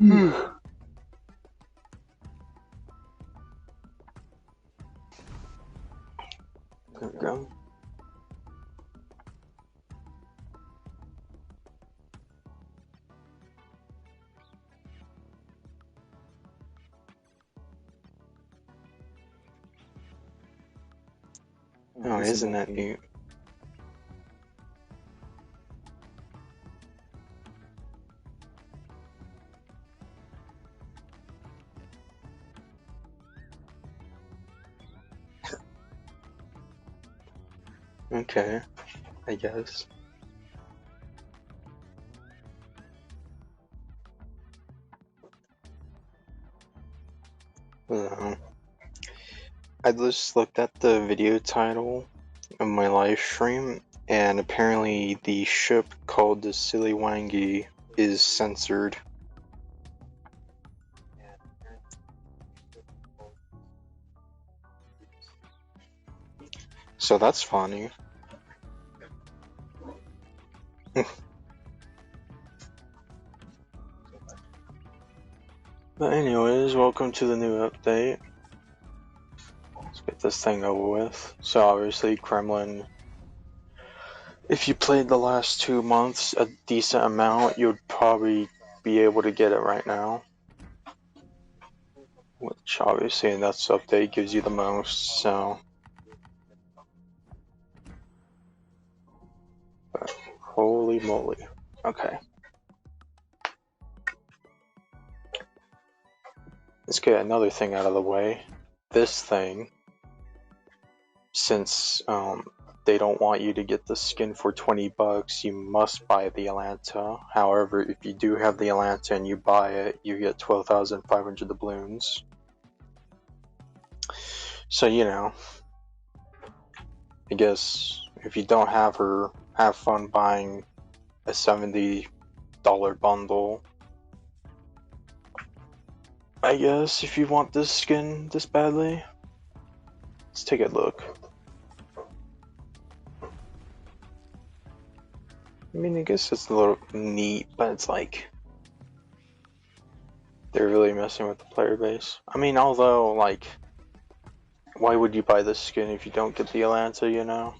There we go. Oh, isn't that neat? Okay, I guess. I just looked at the video title of my live stream, and apparently the ship called the Silly Wangi is censored. So that's funny. But anyways, welcome to the new update. Let's get this thing over with. So obviously Kremlin, if you played the last 2 months a decent amount, you'd probably be able to get it right now. Which obviously in that update gives you the most, so. But holy moly. Okay. Let's get another thing out of the way. This thing, since they don't want you to get the skin for 20 bucks, you must buy the Atlanta. However, if you do have the Atlanta and you buy it, you get 12,500 doubloons. So, you know, I guess if you don't have her, have fun buying a $70 bundle. I guess if you want this skin this badly. Let's take a look. I mean, I guess it's a little neat, but it's like they're really messing with the player base. I mean, although, like, why would you buy this skin if you don't get the Atlanta, you know?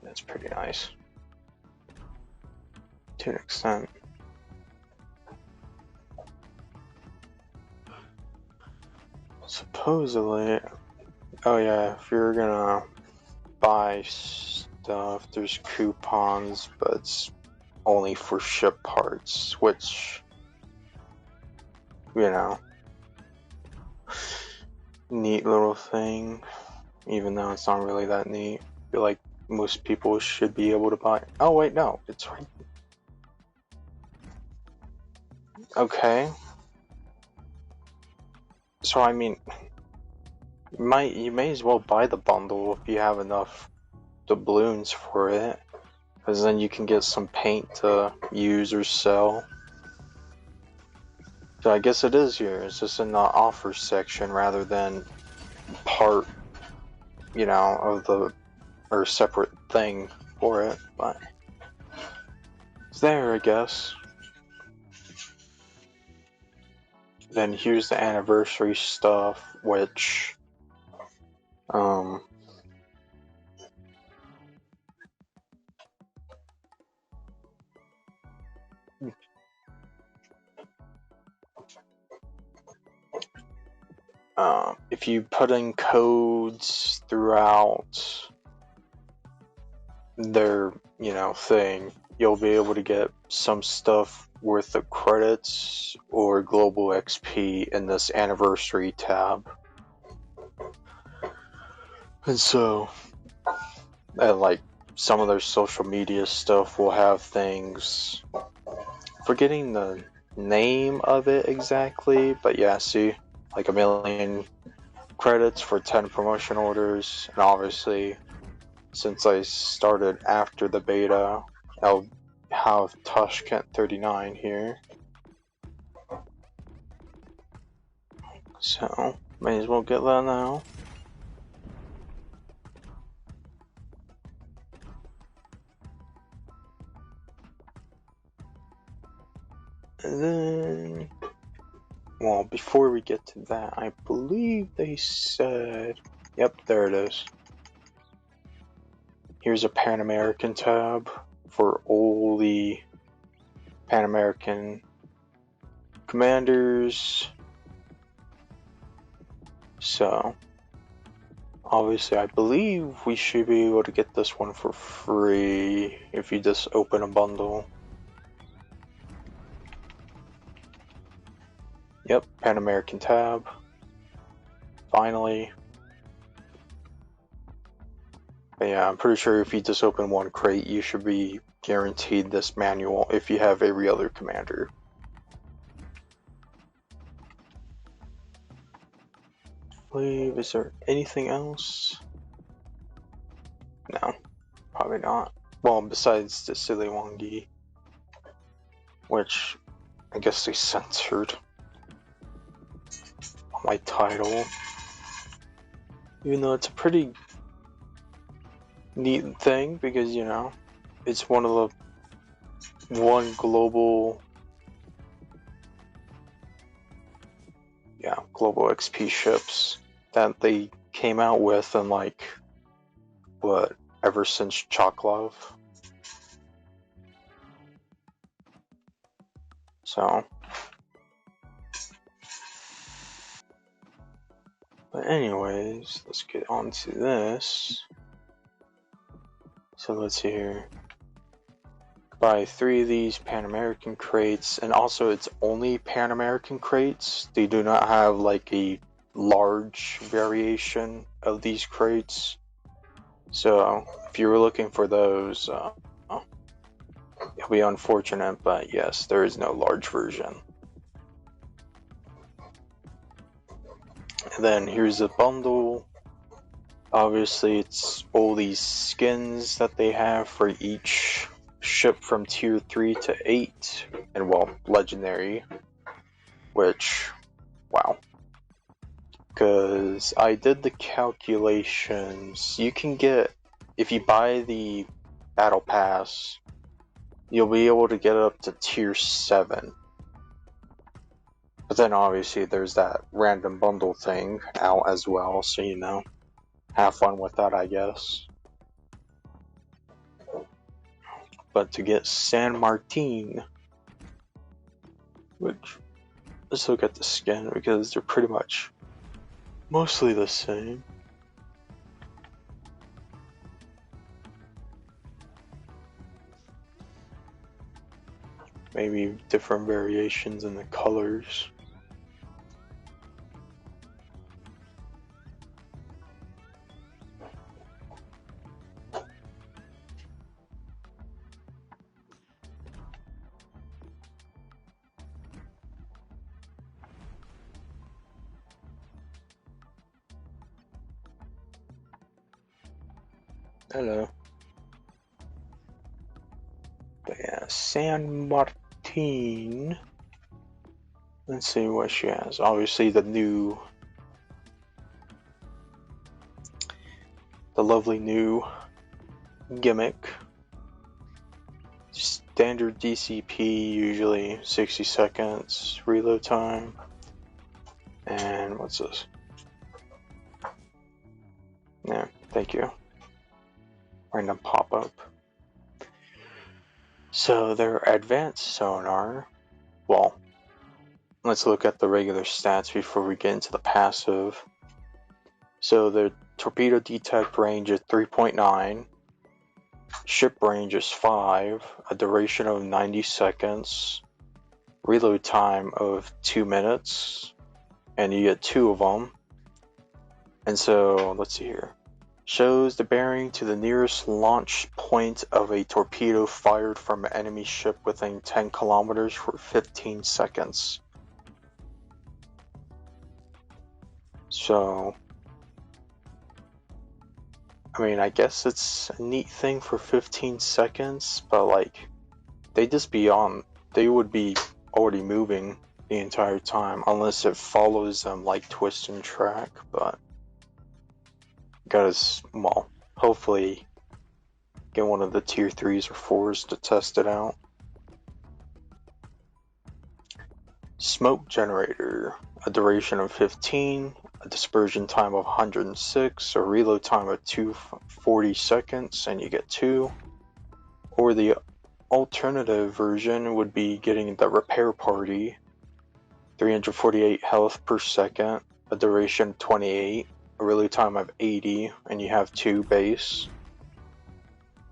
That's pretty nice. To an extent. Supposedly, oh yeah, if you're gonna buy stuff, there's coupons, but it's only for ship parts, which, you know, neat little thing, even though it's not really that neat. I feel like most people should be able to buy. Oh wait, no, it's right. Okay. So I mean, you may as well buy the bundle if you have enough doubloons for it, because then you can get some paint to use or sell. So I guess it is here. It's just in the offer section rather than part, you know, of the or separate thing for it, but it's there, I guess. Then here's the anniversary stuff, which if you put in codes throughout their, you know, thing, you'll be able to get some stuff worth of credits or global XP in this anniversary tab. And so, like, some of their social media stuff will have things, forgetting the name of it exactly, but yeah, see, like 1 million credits for 10 promotion orders, and obviously since I started after the beta, I'll have Tashkent 39 here. So, may as well get that now. And then, well, before we get to that, I believe they said, yep, there it is. Here's a Pan American tab for all the Pan American commanders. So, obviously, I believe we should be able to get this one for free if you just open a bundle. Yep, Pan American tab. Finally. But yeah, I'm pretty sure if you just open one crate, you should be guaranteed this manual if you have every other commander. Is there anything else? No, probably not. Well, besides the Siliwangi, which I guess they censored on my title. Even though it's a pretty neat thing because, you know, it's one of the global XP ships that they came out with in like what, ever since Choklov. So, but anyways, let's get on to this. So let's see here. Buy 3 of these Pan American crates, and also it's only Pan American crates. They do not have like a large variation of these crates. So if you were looking for those, it'll be unfortunate, but yes, there is no large version. And then here's the bundle. Obviously, it's all these skins that they have for each ship from tier 3 to 8, and well, legendary, which, wow. Because I did the calculations, you can get, if you buy the battle pass, you'll be able to get it up to tier 7. But then obviously there's that random bundle thing out as well, so you know, have fun with that, I guess. But to get San Martin, which, let's look at the skin because they're pretty much mostly the same. Maybe different variations in the colors. Hello. But yeah, San Martin. Let's see what she has. Obviously the lovely new gimmick. Standard DCP, usually 60 seconds reload time. And what's this? Yeah, thank you. Random pop-up. So their advanced sonar, well, let's look at the regular stats before we get into the passive. So the torpedo detect range is 3.9, ship range is 5, a duration of 90 seconds, reload time of 2 minutes, and you get 2 of them. And so, let's see here. Shows the bearing to the nearest launch point of a torpedo fired from an enemy ship within 10 kilometers for 15 seconds. So, I mean, I guess it's a neat thing for 15 seconds, but like, they would be already moving the entire time, unless it follows them like twist and track, but well, hopefully get one of the tier 3s or 4s to test it out. Smoke generator, a duration of 15, a dispersion time of 106, a reload time of 240 seconds, and you get 2. Or the alternative version would be getting the repair party, 348 health per second, a duration of 28, a reload time of 80, and you have 2 base.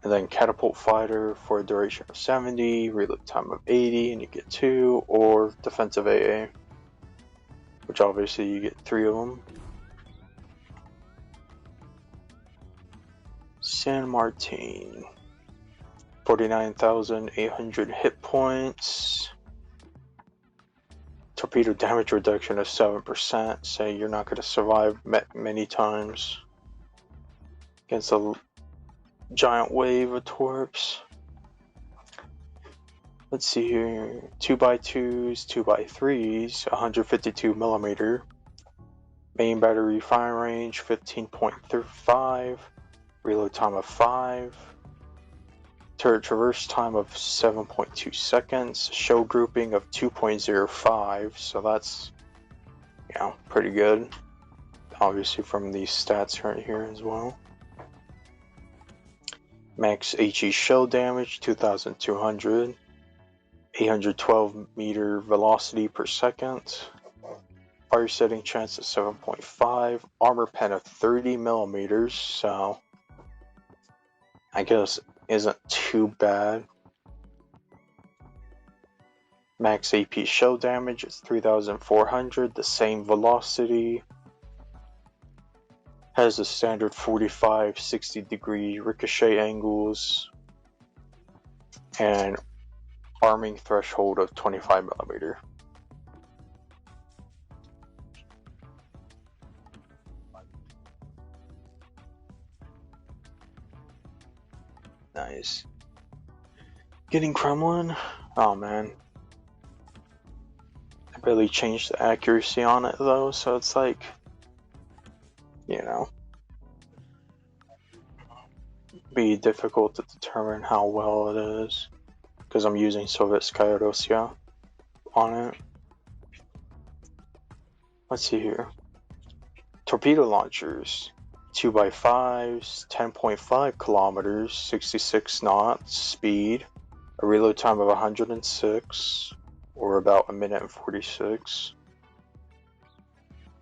And then catapult fighter for a duration of 70, reload time of 80, and you get 2, or defensive AA, which obviously you get 3 of them. San Martin, 49,800 hit points. Torpedo damage reduction of 7%, so you're not going to survive many times against a giant wave of torps. Let's see here, 2x2s, 2x3s, 152 millimeter. Main battery fire range 15.35, reload time of 5, turret traverse time of 7.2 seconds, show grouping of 2.05, so that's, pretty good. Obviously from these stats right here as well. Max HE shell damage 2,200, 812 meter velocity per second. Fire setting chance of 7.5, armor pen of 30 millimeters, so I guess isn't too bad. Max AP shell damage is 3,400, the same velocity. Has a standard 45-60 degree ricochet angles, and arming threshold of 25 millimeter. Nice. Getting Kremlin? Oh man. I barely changed the accuracy on it though, so it's like, be difficult to determine how well it is, because I'm using Sovietskaya Russia on it. Let's see here. Torpedo launchers. 2x5s, 10.5 kilometers, 66 knots speed, a reload time of 106, or about 1 minute and 46.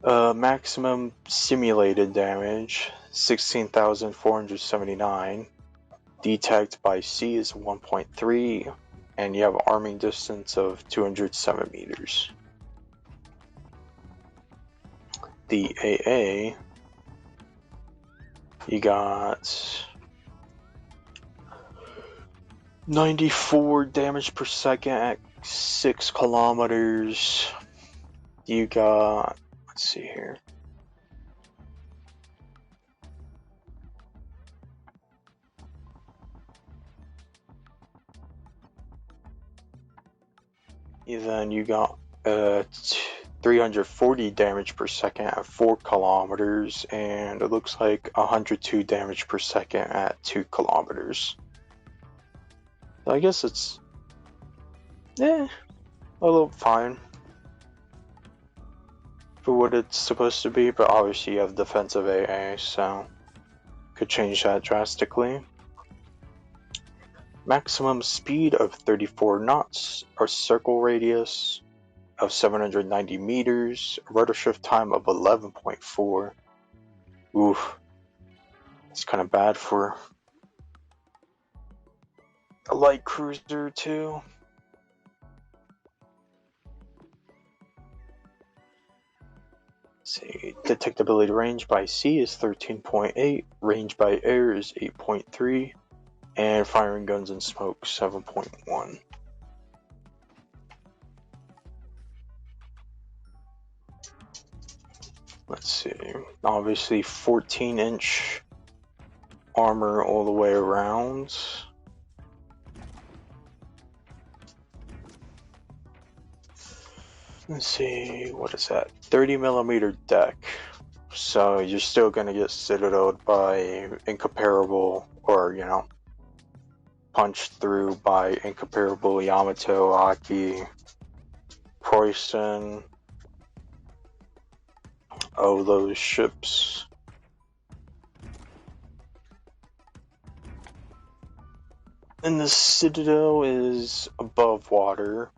Maximum simulated damage, 16,479. Detect by sea is 1.3, and you have arming distance of 207 meters. The AA, you got 94 damage per second at 6 kilometers. You got, let's see here. Then you got 340 damage per second at 4 kilometers, and it looks like 102 damage per second at 2 kilometers. So I guess it's a little fine for what it's supposed to be, but obviously you have defensive AA, so could change that drastically. Maximum speed of 34 knots, a circle radius of 790 meters, a rotor shift time of 11.4. Oof. It's kind of bad for a light cruiser too. Let's see, detectability range by sea is 13.8, range by air is 8.3, and firing guns and smoke 7.1. Let's see, obviously 14-inch armor all the way around. Let's see, what is that? 30mm deck. So you're still gonna get citadeled by incomparable, or you know, punched through by incomparable Yamato, Aki, Preußen, oh, those ships. And the citadel is above water.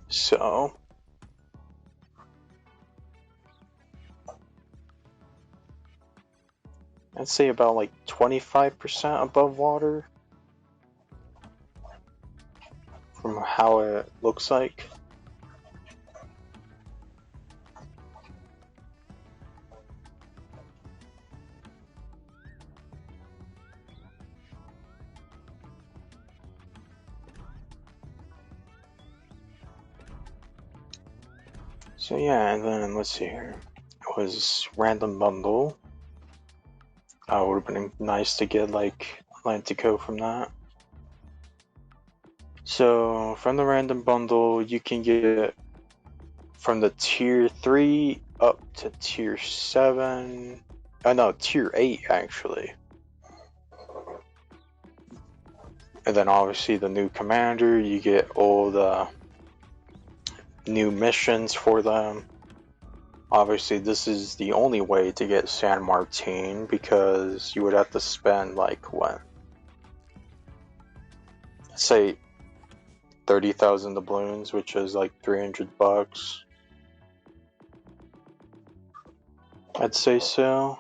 So I'd say about like 25% above water from how it looks like. So yeah, and then let's see here. It was random bundle. Would have been nice to get like Atlantico from that. So from the random bundle, you can get from the tier 3 up to tier 7. No, tier 8 actually. And then obviously the new commander, you get all the new missions for them. Obviously this is the only way to get San Martin, because you would have to spend like what? Say 30,000 doubloons, which is like $300. I'd say so.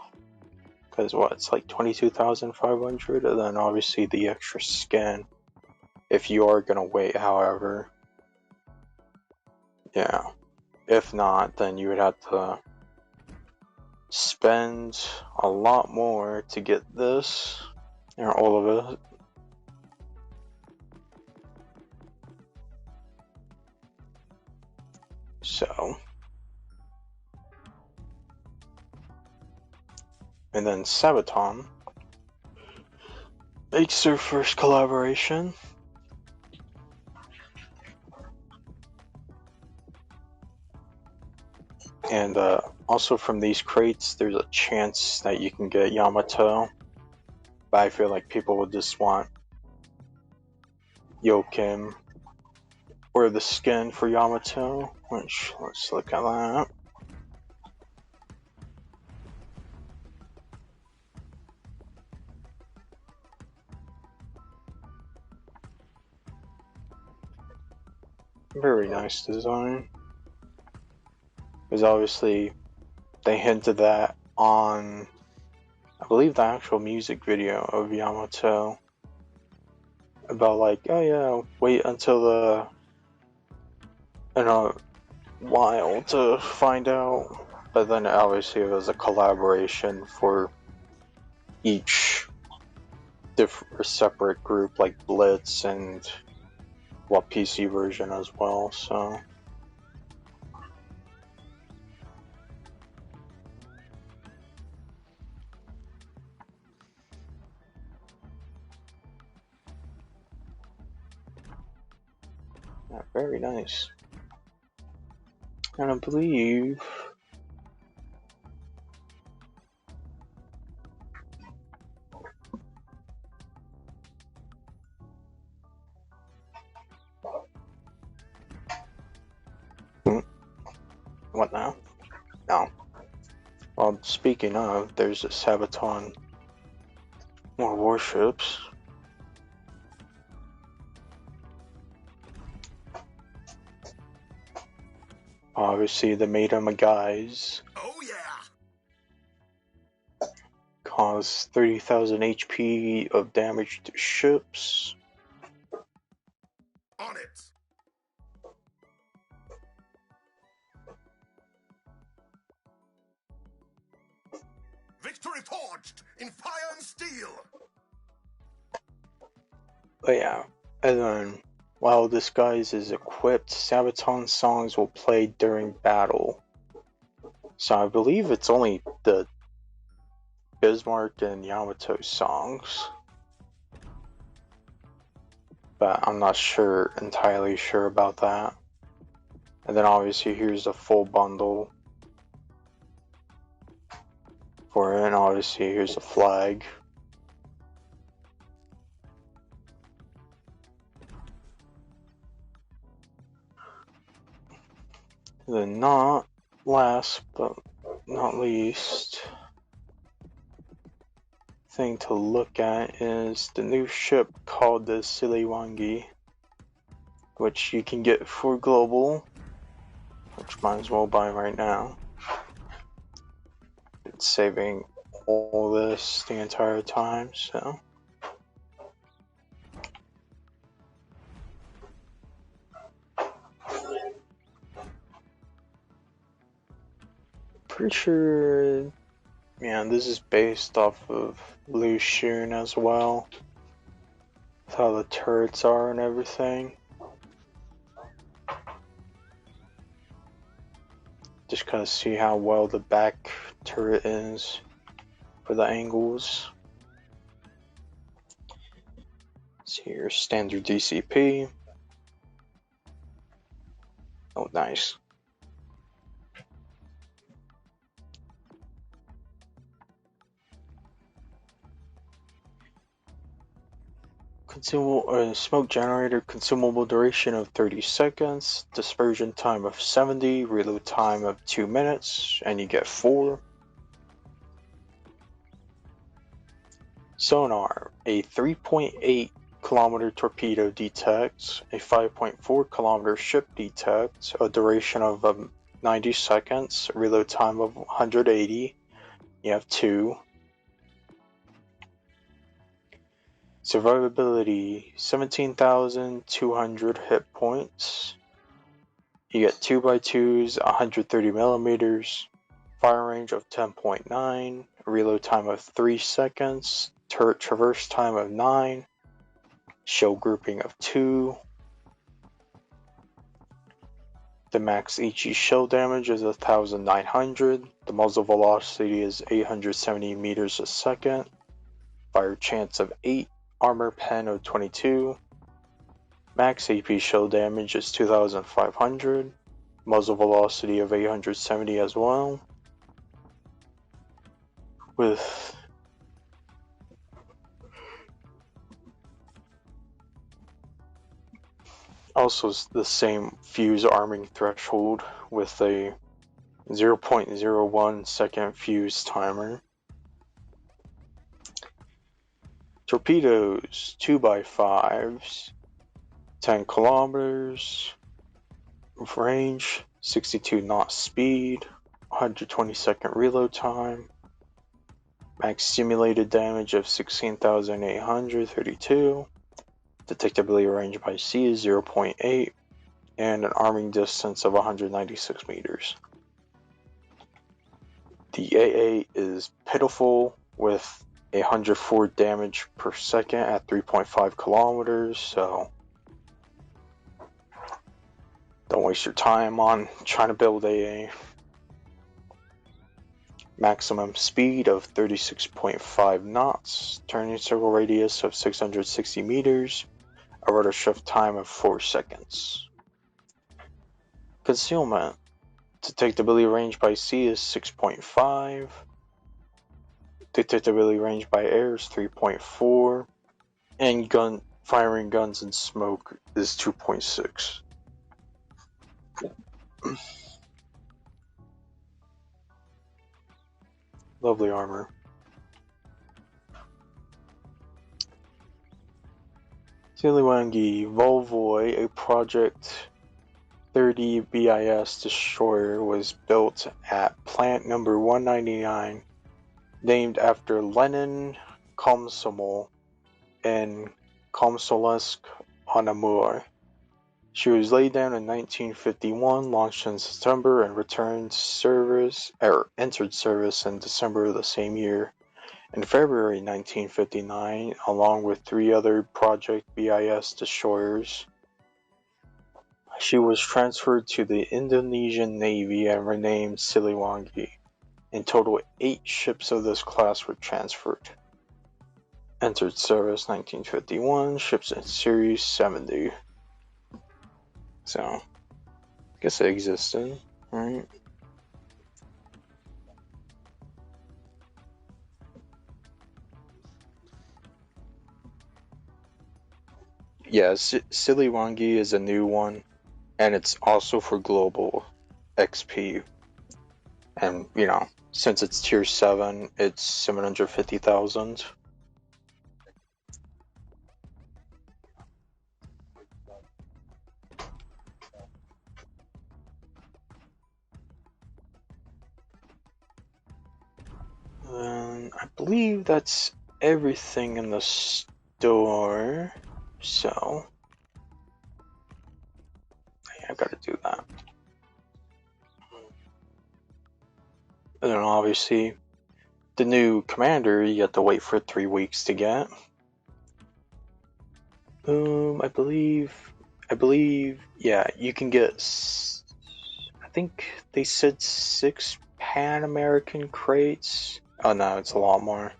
Because what, it's like 22,500, and then obviously the extra skin if you are gonna wait, however. Yeah. If not, then you would have to spend a lot more to get this, or all of it. So. And then Sabaton makes their first collaboration. And also from these crates, there's a chance that you can get Yamato. But I feel like people would just want Yokim or the skin for Yamato, which, let's look at that. Very nice design. Because obviously they hinted that on, I believe, the actual music video of Yamato. About like, oh yeah, wait until the, in a while to find out. But then obviously it was a collaboration for each different separate group, like Blitz and what PC version as well, so. Yeah, very nice. And I believe what now? No. Well, speaking of, there's a Sabaton more warships. Obviously, they made him a guise. Oh yeah! Cause 30,000 HP of damage to ships. On it! Victory forged in fire and steel! But yeah, and then while this guise is equipped, Sabaton songs will play during battle. So I believe it's only the Bismarck and Yamato songs, but I'm not entirely sure about that. And then obviously here's the full bundle for it, and obviously here's the flag. Then not last but not least thing to look at is the new ship called the Siliwangi, which you can get for global, which might as well buy right now. It's saving all this the entire time, so. Pretty sure, yeah, this is based off of Lu Xun as well. With how the turrets are and everything. Just kind of see how well the back turret is for the angles. See here, standard DCP. Oh, nice. Smoke generator, consumable duration of 30 seconds, dispersion time of 70, reload time of 2 minutes, and you get 4. Sonar, a 3.8 kilometer torpedo detects, a 5.4 kilometer ship detects, a duration of 90 seconds, reload time of 180, you have 2. Survivability, 17,200 hit points. You get 2x2s, 130 millimeters, fire range of 10.9, reload time of 3 seconds, turret traverse time of 9, shell grouping of 2. The max HE shell damage is 1,900. The muzzle velocity is 870 meters a second. Fire chance of 8. Armor pen of 22. Max AP shell damage is 2,500. Muzzle velocity of 870 as well. With also the same fuse arming threshold with a 0.01 second fuse timer. Torpedoes, 2x5s, 10 kilometers of range, 62 knot speed, 120 second reload time, max simulated damage of 16,832, detectability range by sea is 0.8, and an arming distance of 196 meters. The AA is pitiful with 104 damage per second at 3.5 kilometers, so don't waste your time on trying to build AA. Maximum speed of 36.5 knots, turning circle radius of 660 meters, a rotor shift time of 4 seconds. Concealment. Detectability range by sea is 6.5. Detectability range by air is 3.4. And firing guns and smoke is 2.6. Lovely armor. Siliwangi Volvoy, a Project 30 BIS destroyer, was built at plant number 199, named after Lenin Komsomol in Komsomolsk-on-Amur. She was laid down in 1951, launched in September, and entered service in December of the same year. In February 1959, along with 3 other Project BIS destroyers, she was transferred to the Indonesian Navy and renamed Siliwangi. In total, 8 ships of this class were transferred. Entered service 1951, ships in series 70. So, I guess it existed, right? Yeah, Siliwangi is a new one, and it's also for global XP. And, you know, since it's tier 7, it's 750,000. I believe that's everything in the store, so yeah, I gotta do that. And then obviously, the new commander, you have to wait for 3 weeks to get. I believe, yeah, you can get, I think they said 6 Pan American crates. Oh no, it's a lot more.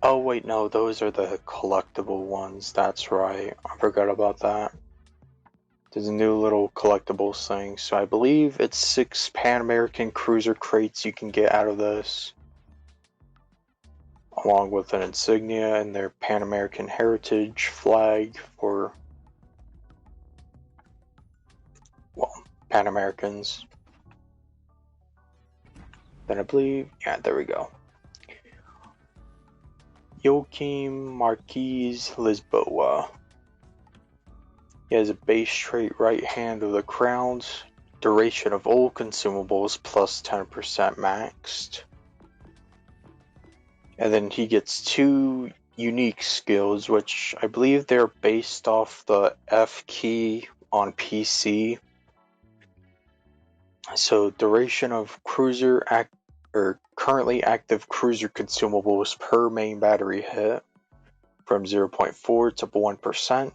Oh wait, no, those are the collectible ones. That's right. I forgot about that. There's a new little collectibles thing. So I believe it's 6 Pan American cruiser crates you can get out of this, along with an insignia and their Pan American heritage flag for, well, Pan Americans. Then I believe, yeah, there we go. Joachim Marquise Lisboa. He has a base trait right hand of the crowns, duration of all consumables plus 10% maxed. And then he gets 2 unique skills, which I believe they're based off the F key on PC. So duration of cruiser currently active cruiser consumables per main battery hit from 0.4 to 1%.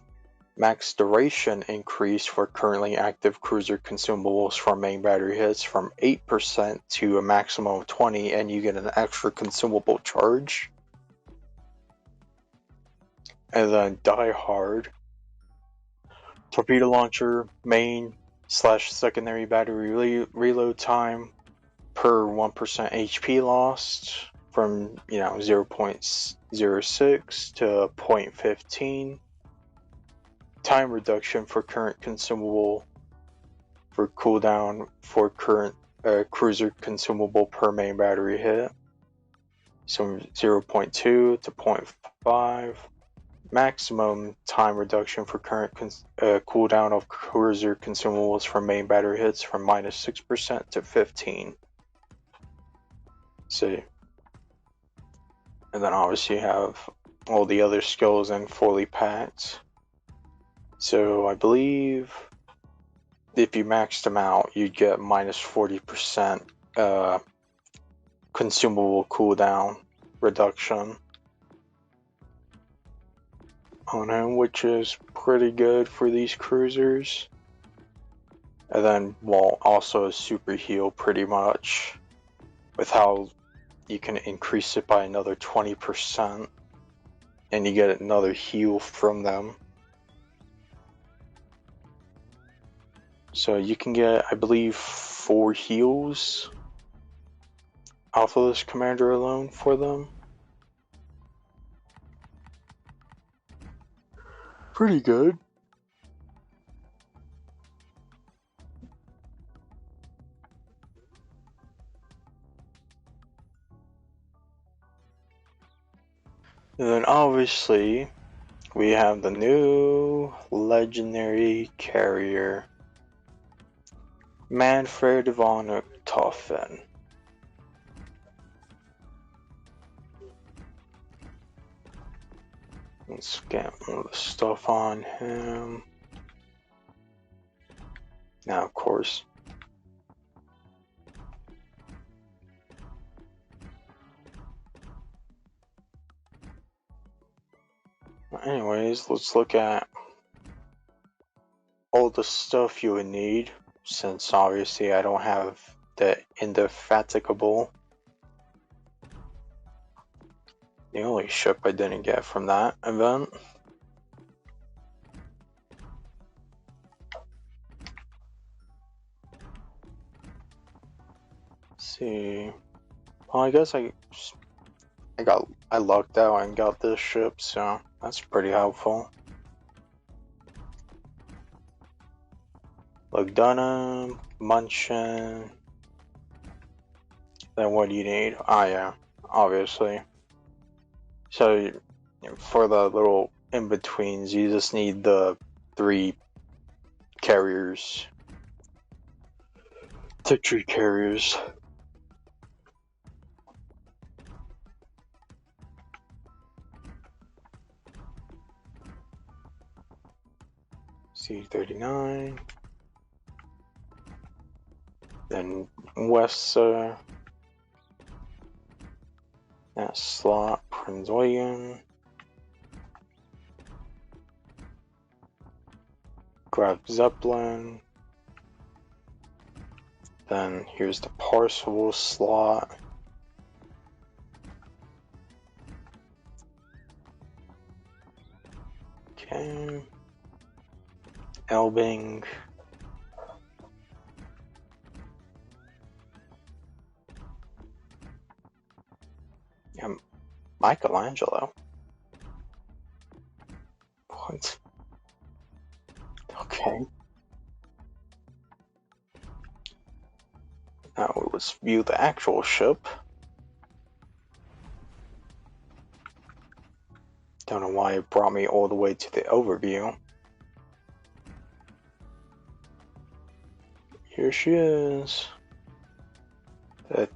Max duration increase for currently active cruiser consumables from main battery hits from 8% to a maximum of 20, and you get an extra consumable charge. And then Die Hard. Torpedo launcher, main / secondary battery reload time per 1% HP lost from 0.06 to 0.15. Time reduction for current consumable for cooldown for current cruiser consumable per main battery hit. So 0.2 to 0.5. Maximum time reduction for current cooldown of cruiser consumables from main battery hits from -6% to 15. See. And then obviously you have all the other skills and fully packed. So I believe if you maxed them out, you'd get -40% consumable cooldown reduction on him, which is pretty good for these cruisers. And then, well, also a super heal pretty much, with how you can increase it by another 20%, and you get another heal from them. So you can get, I believe, 4 heals off of this commander alone for them. Pretty good. And then obviously we have the new legendary carrier, Manfred von Richtofen. Let's get all the stuff on him. Now, of course, anyways, let's look at all the stuff you would need. since obviously I don't have the Indefatigable. The only ship I didn't get from that event. Let's see. Well, I guess I lucked out and got this ship, so that's pretty helpful. Lugdunum, Munchin. Then what do you need? Ah, yeah, obviously. So for the little in-betweens, you just need the 3 carriers. The 3 carriers. C-39. Then West, that slot, Prince William. Grab Zeppelin. Then here's the Parcel slot. Okay. Elbing. Yeah, Michelangelo. What? Okay. Now let's view the actual ship. Don't know why it brought me all the way to the overview. Here she is. The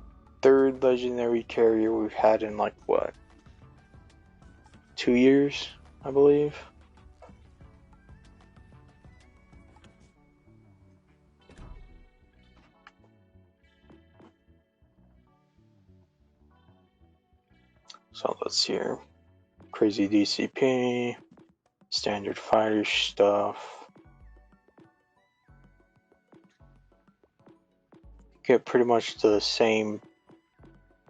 3rd legendary carrier we've had in like what? 2 years, I believe. So let's see here. Crazy DCP, standard fighter stuff. Get pretty much the same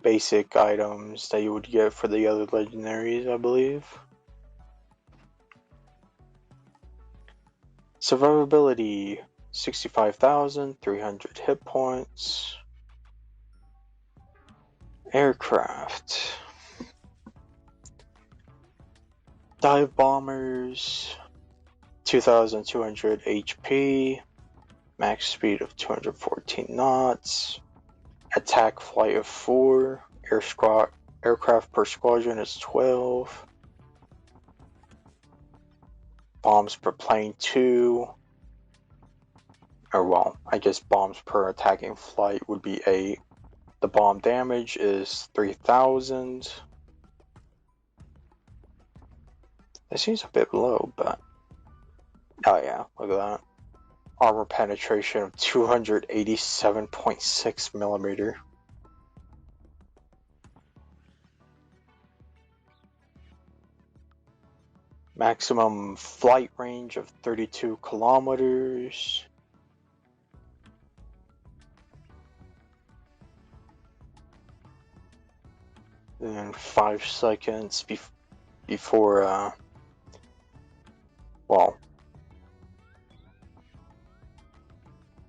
basic items that you would get for the other legendaries, I believe. Survivability, 65,300 hit points. Aircraft. Dive bombers, 2,200 HP, max speed of 214 knots, attack flight of 4, aircraft per squadron is 12, bombs per plane 2, or well, I guess bombs per attacking flight would be 8. The bomb damage is 3,000. It seems a bit low, but oh yeah, look at that. Armor penetration of 287.6 millimeter. Maximum flight range of 32 kilometers. And 5 seconds before,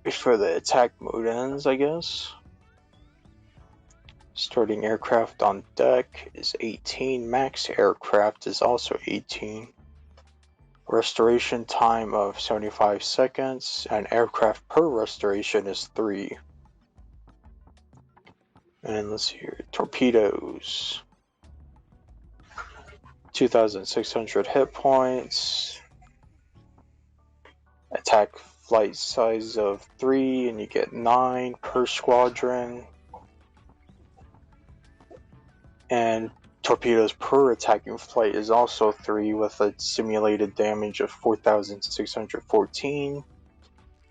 before the attack mode ends, I guess. Starting aircraft on deck is 18. Max aircraft is also 18. Restoration time of 75 seconds, and aircraft per restoration is 3. And let's see here, torpedoes. 2,600 hit points. Attack flight size of 3, and you get 9 per squadron. And torpedoes per attacking flight is also 3 with a simulated damage of 4,614.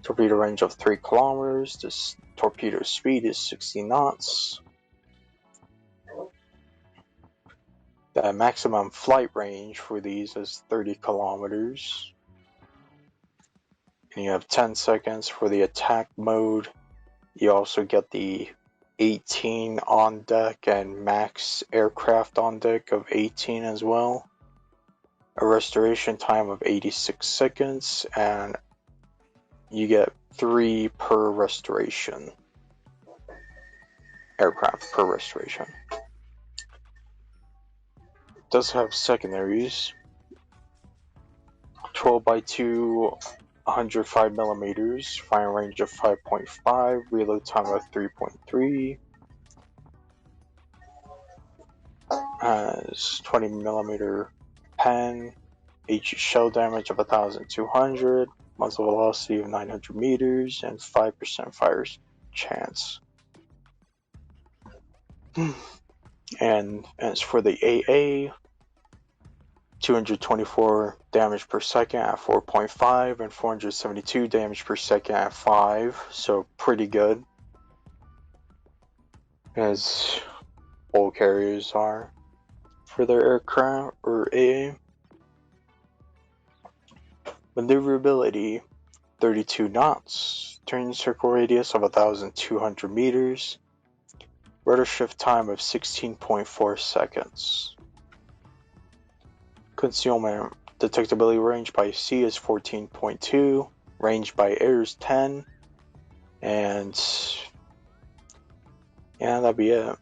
Torpedo range of 3 kilometers. This torpedo speed is 60 knots. The maximum flight range for these is 30 kilometers. And you have 10 seconds for the attack mode. You also get the 18 on deck and max aircraft on deck of 18 as well. A restoration time of 86 seconds, and you get 3 per restoration. Aircraft per restoration. It does have secondaries. 12 by 2, 105 millimeters, firing range of 5.5, reload time of 3.3. Has 20 millimeter pen, HE shell damage of 1,200, muzzle velocity of 900 meters, and 5% fire chance. And as for the AA, 224 damage per second at 4.5 and 472 damage per second at 5, so pretty good, as all carriers are for their aircraft or AA. Maneuverability, 32 knots, turn circle radius of 1,200 meters, rudder shift time of 16.4 seconds. Concealment, detectability range by sea is 14.2, range by air is 10, and yeah, that'd be it.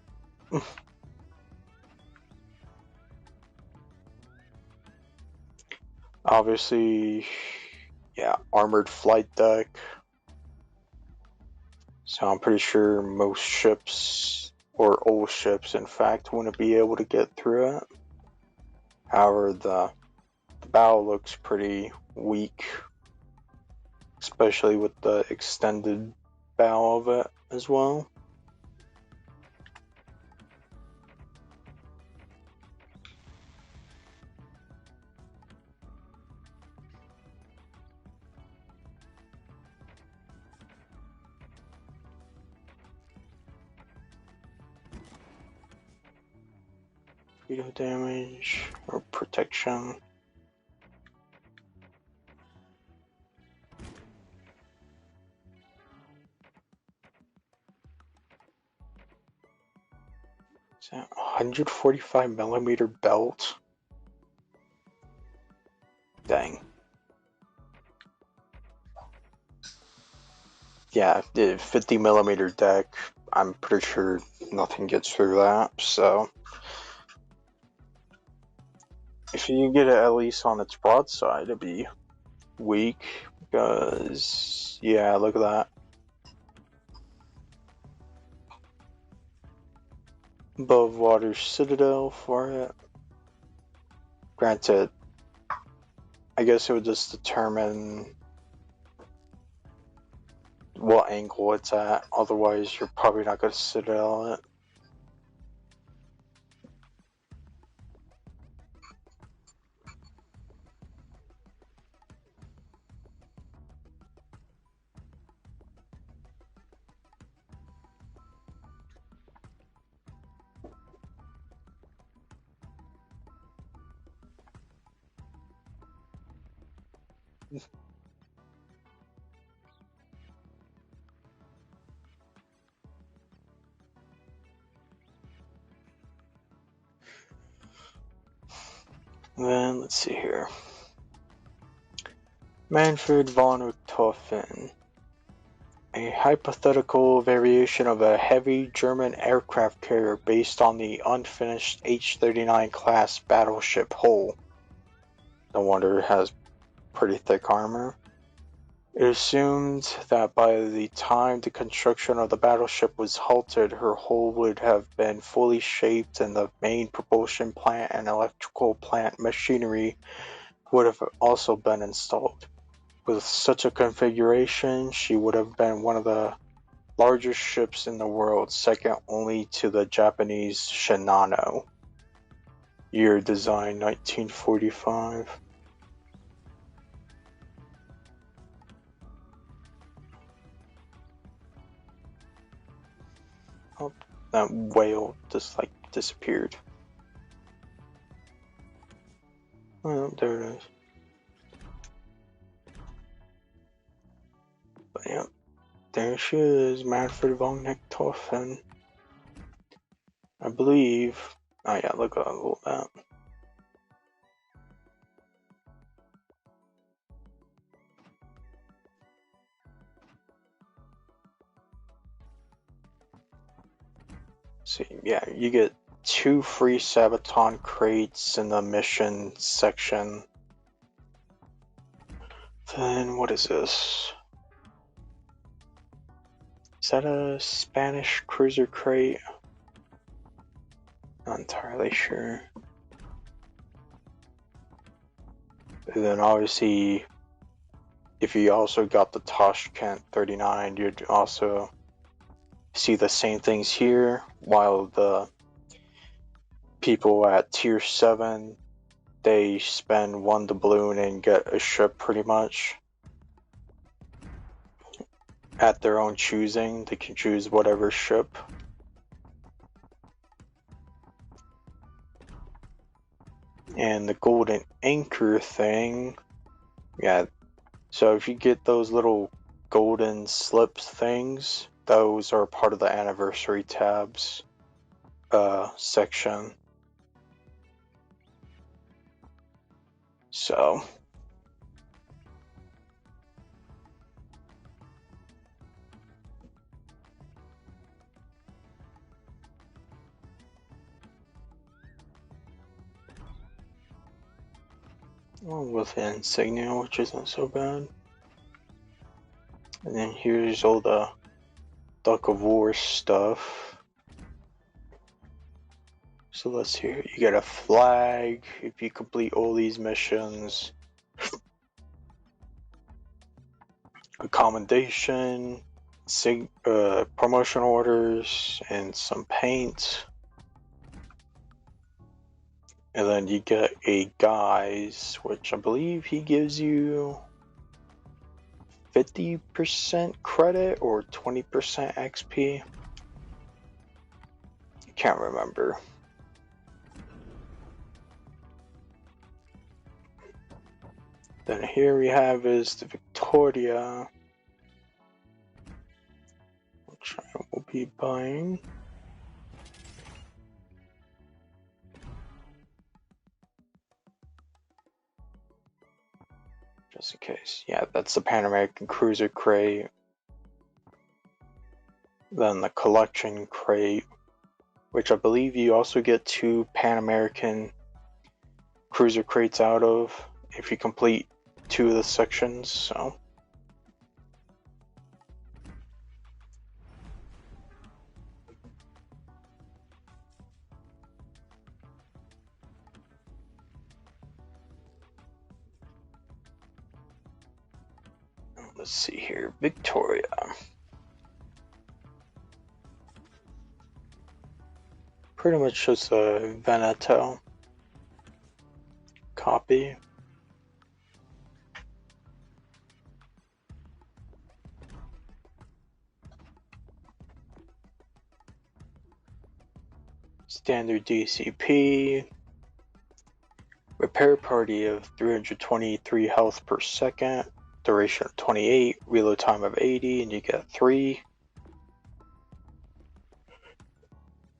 Obviously, yeah, armored flight deck. So I'm pretty sure most ships, or old ships in fact, wouldn't be able to get through it. However, the bow looks pretty weak, especially with the extended bow of it as well. Torpedo damage or protection. Is that 145 millimeter belt? Dang. Yeah, the 50 millimeter deck, I'm pretty sure nothing gets through that, so if you get it at least on its broadside, it'd be weak, because, yeah, look at that. Above water citadel for it. Granted, I guess it would just determine what angle it's at, otherwise you're probably not going to citadel it. Then, let's see here. Manfred von Richtofen. A hypothetical variation of a heavy German aircraft carrier based on the unfinished H-39 class battleship hull. No wonder it has pretty thick armor. It assumed that by the time the construction of the battleship was halted, her hull would have been fully shaped and the main propulsion plant and electrical plant machinery would have also been installed. With such a configuration, she would have been one of the largest ships in the world, second only to the Japanese Shinano. Year design 1945. Oh, that whale just like disappeared. Oh, there it is. But yeah, there she is, Manfred von Richtofen. I believe. Oh yeah, look at all that. See, yeah, you get 2 free Sabaton crates in the mission section. Then what is this? Is that a Spanish cruiser crate? Not entirely sure. And then obviously, if you also got the Tashkent 39, you'd also see the same things here, while the people at tier 7, they spend 1 doubloon and get a ship pretty much. At their own choosing, they can choose whatever ship. And the golden anchor thing, yeah, so if you get those little golden slips things, those are part of the anniversary tabs section. So with the insignia, which isn't so bad. And then here's all the Duck of War stuff. So let's see here. You get a flag if you complete all these missions. A commendation, promotion orders, and some paint. And then you get a guise, which I believe he gives you 50% credit or 20% XP. I can't remember. Then here we have is the Victoria, which I will be buying. Just in case. Yeah, that's the Pan American Cruiser crate. Then the collection crate, which I believe you also get 2 Pan American Cruiser crates out of if you complete 2 of the sections, so. Let's see here, Victoria. Pretty much just a Veneto copy. Standard DCP. Repair party of 323 health per second. Duration of 28. Reload time of 80, and you get 3.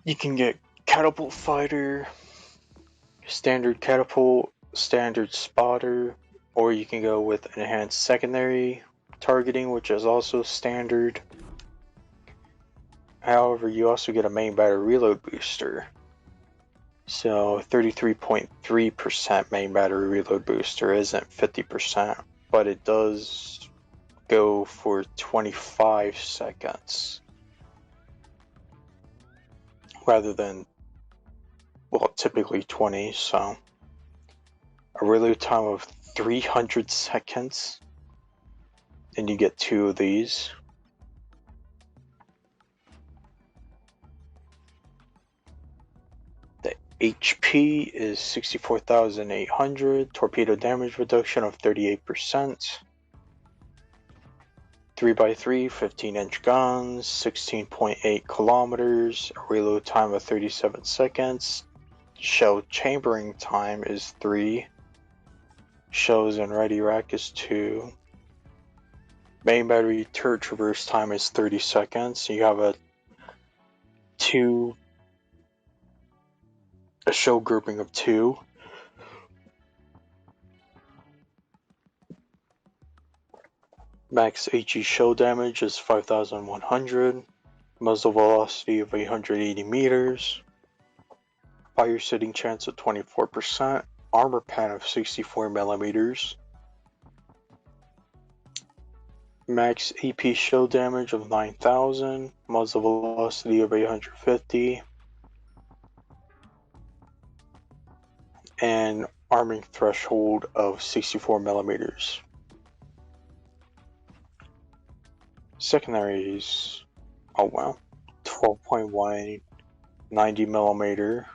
You can get catapult fighter, standard catapult, standard spotter, or you can go with enhanced secondary targeting, which is also standard. However, you also get a main battery reload booster. So 33.3% main battery reload booster isn't 50%, but it does go for 25 seconds. Rather than, well, typically 20, so a reload time of 300 seconds, and you get 2 of these. The HP is 64,800, torpedo damage reduction of 38%. 3x3, 15-inch guns, 16.8 kilometers, a reload time of 37 seconds. Shell chambering time is 3. Shells in ready rack is 2. Main battery turret traverse time is 30 seconds. You have a show grouping of 2. Max HE show damage is 5,100. Muzzle velocity of 880 meters. Fire sitting chance of 24%. Armor pen of 64 millimeters. Max AP show damage of 9,000. Muzzle velocity of 850. And arming threshold of 64 millimeters. Secondaries, oh wow, 12.1, 90 millimeter,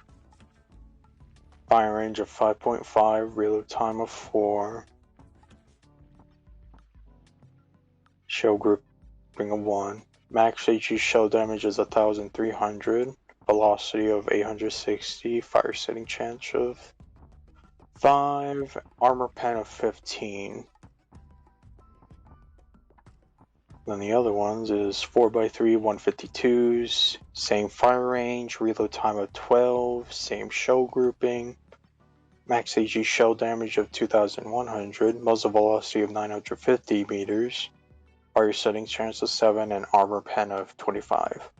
fire range of 5.5, reload time of 4, shell grouping of 1, max HE shell damage is 1,300, velocity of 860, fire setting chance of 5, armor pen of 15. Then the other ones is 4x3 152s, same fire range, reload time of 12, same shell grouping, max AG shell damage of 2,100, muzzle velocity of 950 meters, fire settings chance of 7, and armor pen of 25.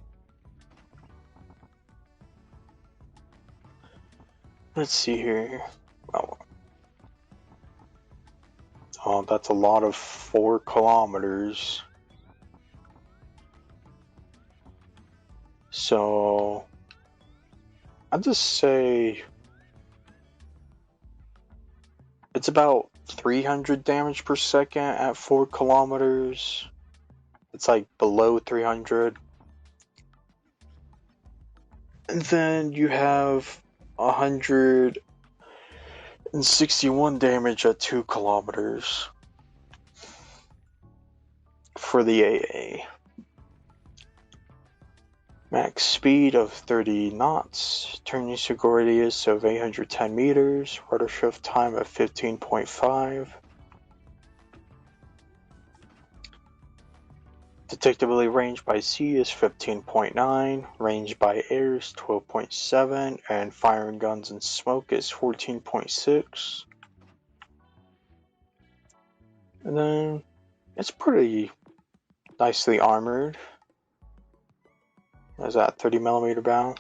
Let's see here. Oh, that's a lot of 4 kilometers. So I'd just say it's about 300 damage per second at 4 kilometers. It's like below 300. And then you have 161 damage at 2 kilometers for the AA. Max speed of 30 knots, turning circle radius of 810 meters, rudder shift time of 15.5. Detectability range by sea is 15.9, range by air is 12.7, and firing guns and smoke is 14.6. And then it's pretty nicely armored. Is that 30 millimeter bow?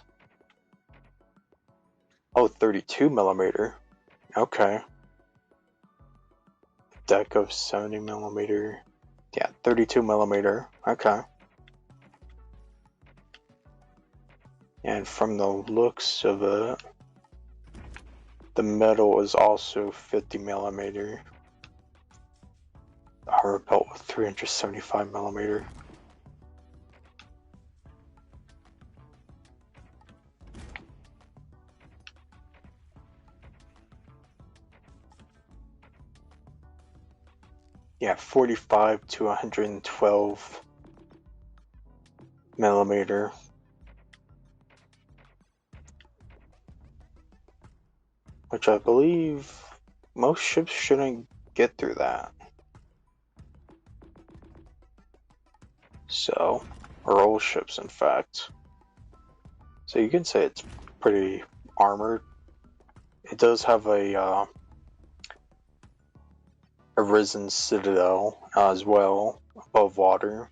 Oh, 32 millimeter. Okay. Deck of 70 millimeter. Yeah, 32 millimeter. Okay. And from the looks of it, the metal is also 50 millimeter. The harbor belt with 375 millimeter. Yeah, 45 to 112 millimeter. Which I believe most ships shouldn't get through that. So, or all ships in fact. So you can say it's pretty armored. It does have a risen citadel as well above water.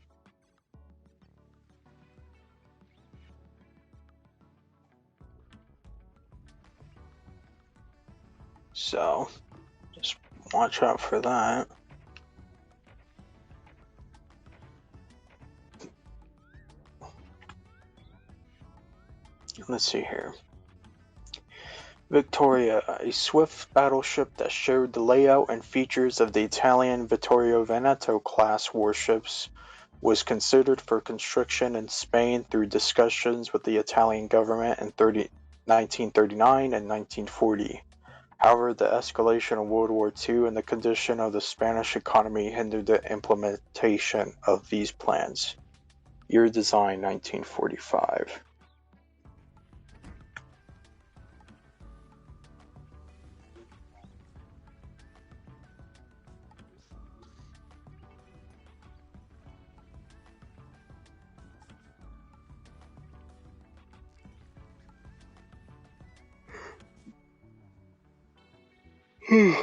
So just watch out for that. Let's see here. Vittoria, a swift battleship that shared the layout and features of the Italian Vittorio Veneto class warships, was considered for construction in Spain through discussions with the Italian government in 1939 and 1940. However, the escalation of World War II and the condition of the Spanish economy hindered the implementation of these plans. Year design 1945. Let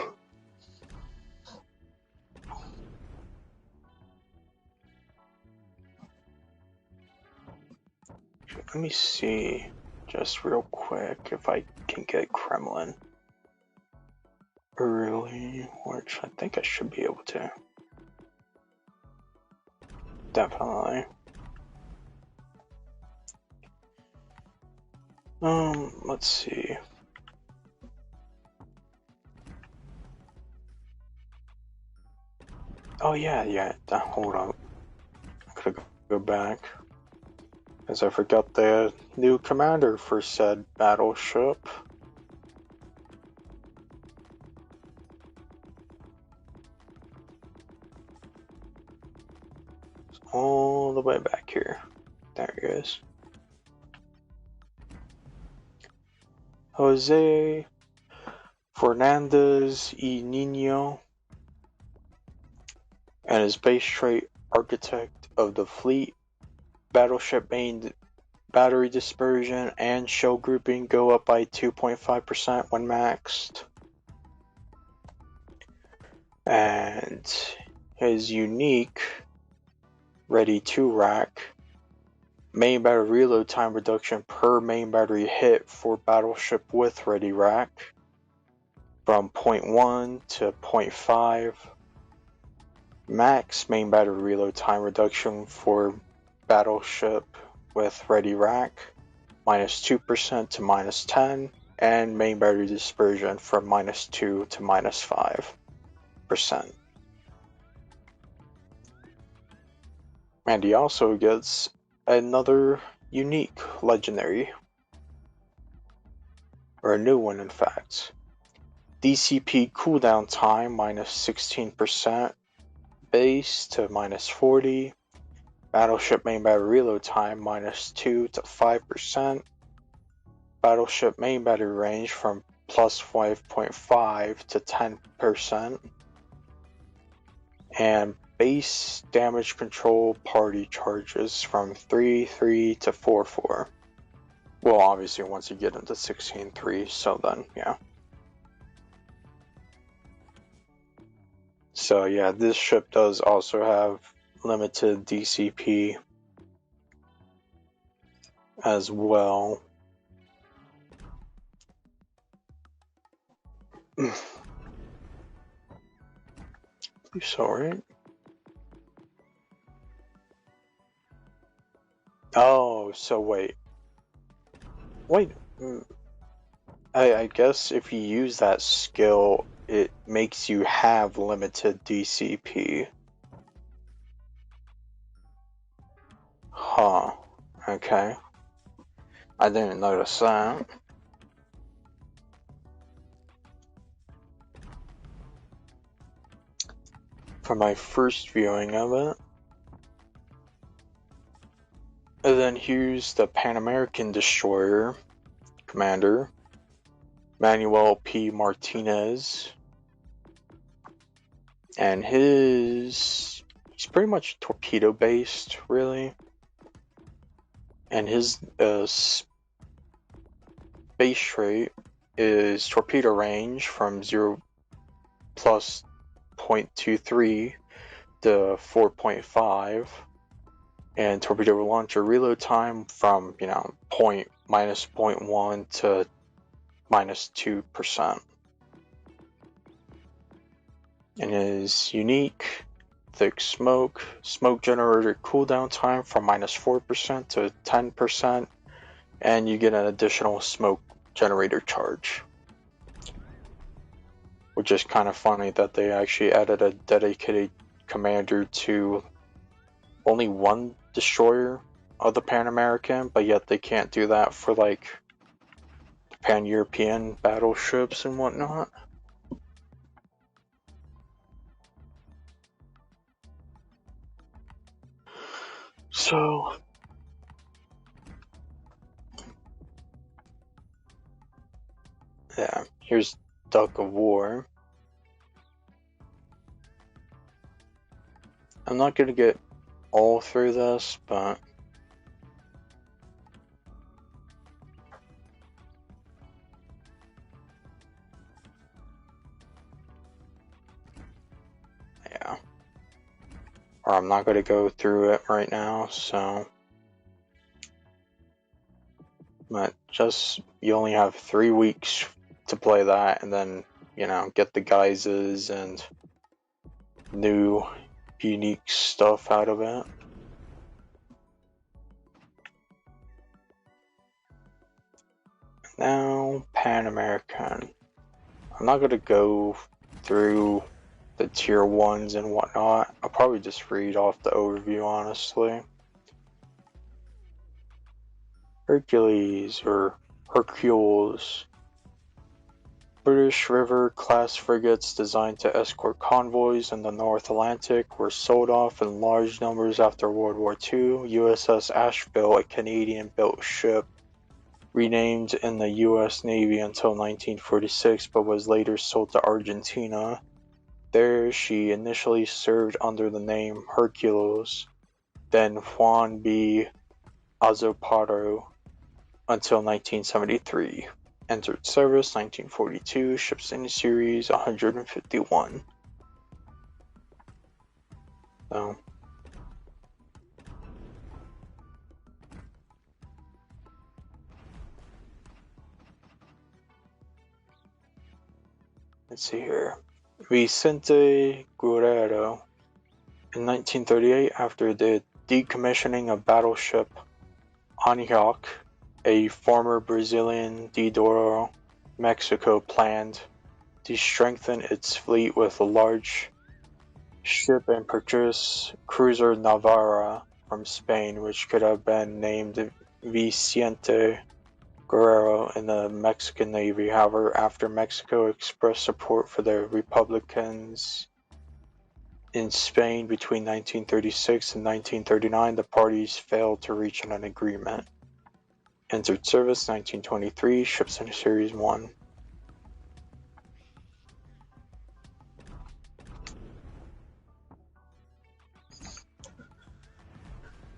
me see, just real quick, if I can get Kremlin early, which I think I should be able to. Definitely. Let's see. Oh yeah, hold up. I gotta go back. As I forgot the new commander for said battleship. It's all the way back here. There he is. Jose Fernandez y Nino, and his base trait architect of the fleet. Battleship main battery dispersion and shell grouping go up by 2.5% when maxed. And his unique ready to rack main battery reload time reduction per main battery hit for battleship with ready rack from 0.1 to 0.5. Max main battery reload time reduction for battleship with ready rack -2% to -10, and main battery dispersion from -2 to -5%. And he also gets another unique legendary, or a new one in fact. DCP cooldown time -16%, base to -40, battleship main battery reload time -2 to 5%, battleship main battery range from +5.5 to 10%, and base damage control party charges from 3/3 to 4/4. Well, obviously once you get into 16/3, so then, yeah. So yeah, this ship does also have limited DCP as well. So, right? Oh, so wait. I guess if you use that skill, it makes you have limited DCP. Huh. Okay. I didn't notice that. For my first viewing of it. And then here's the Pan American Destroyer commander, Manuel P. Martinez. And he's pretty much torpedo based, really. And his base trait is torpedo range from 0 plus 0.23 to 4.5, and torpedo launcher reload time from -0.1 to -2%. And his unique thick smoke generator cooldown time from -4% to 10%, and you get an additional smoke generator charge. Which is kind of funny that they actually added a dedicated commander to only one destroyer of the Pan American, but yet they can't do that for like Pan European battleships and whatnot. So yeah, here's Duck of War. I'm not gonna get all through this, but or I'm not going to go through it right now, so. But just, you only have 3 weeks to play that, and then, get the guises and new, unique stuff out of it. Now, Pan American. I'm not going to go through the tier 1s and whatnot. I'll probably just read off the overview, honestly. Hercules, or Hercules. British River class frigates designed to escort convoys in the North Atlantic were sold off in large numbers after World War II. USS Asheville, a Canadian-built ship, renamed in the U.S. Navy until 1946 but was later sold to Argentina. There she initially served under the name Hercules, then Juan B. Azoparo, until 1973. Entered service 1942, ships in the series 151. So, let's see here. Vicente Guerrero. In 1938, after the decommissioning of battleship Antioch, a former Brazilian Deodoro, Mexico planned to strengthen its fleet with a large ship and purchase cruiser Navarra from Spain, which could have been named Vicente Guerrero in the Mexican Navy. However, after Mexico expressed support for the Republicans in Spain between 1936 and 1939, the parties failed to reach an agreement. Entered service 1923, ships in Series 1.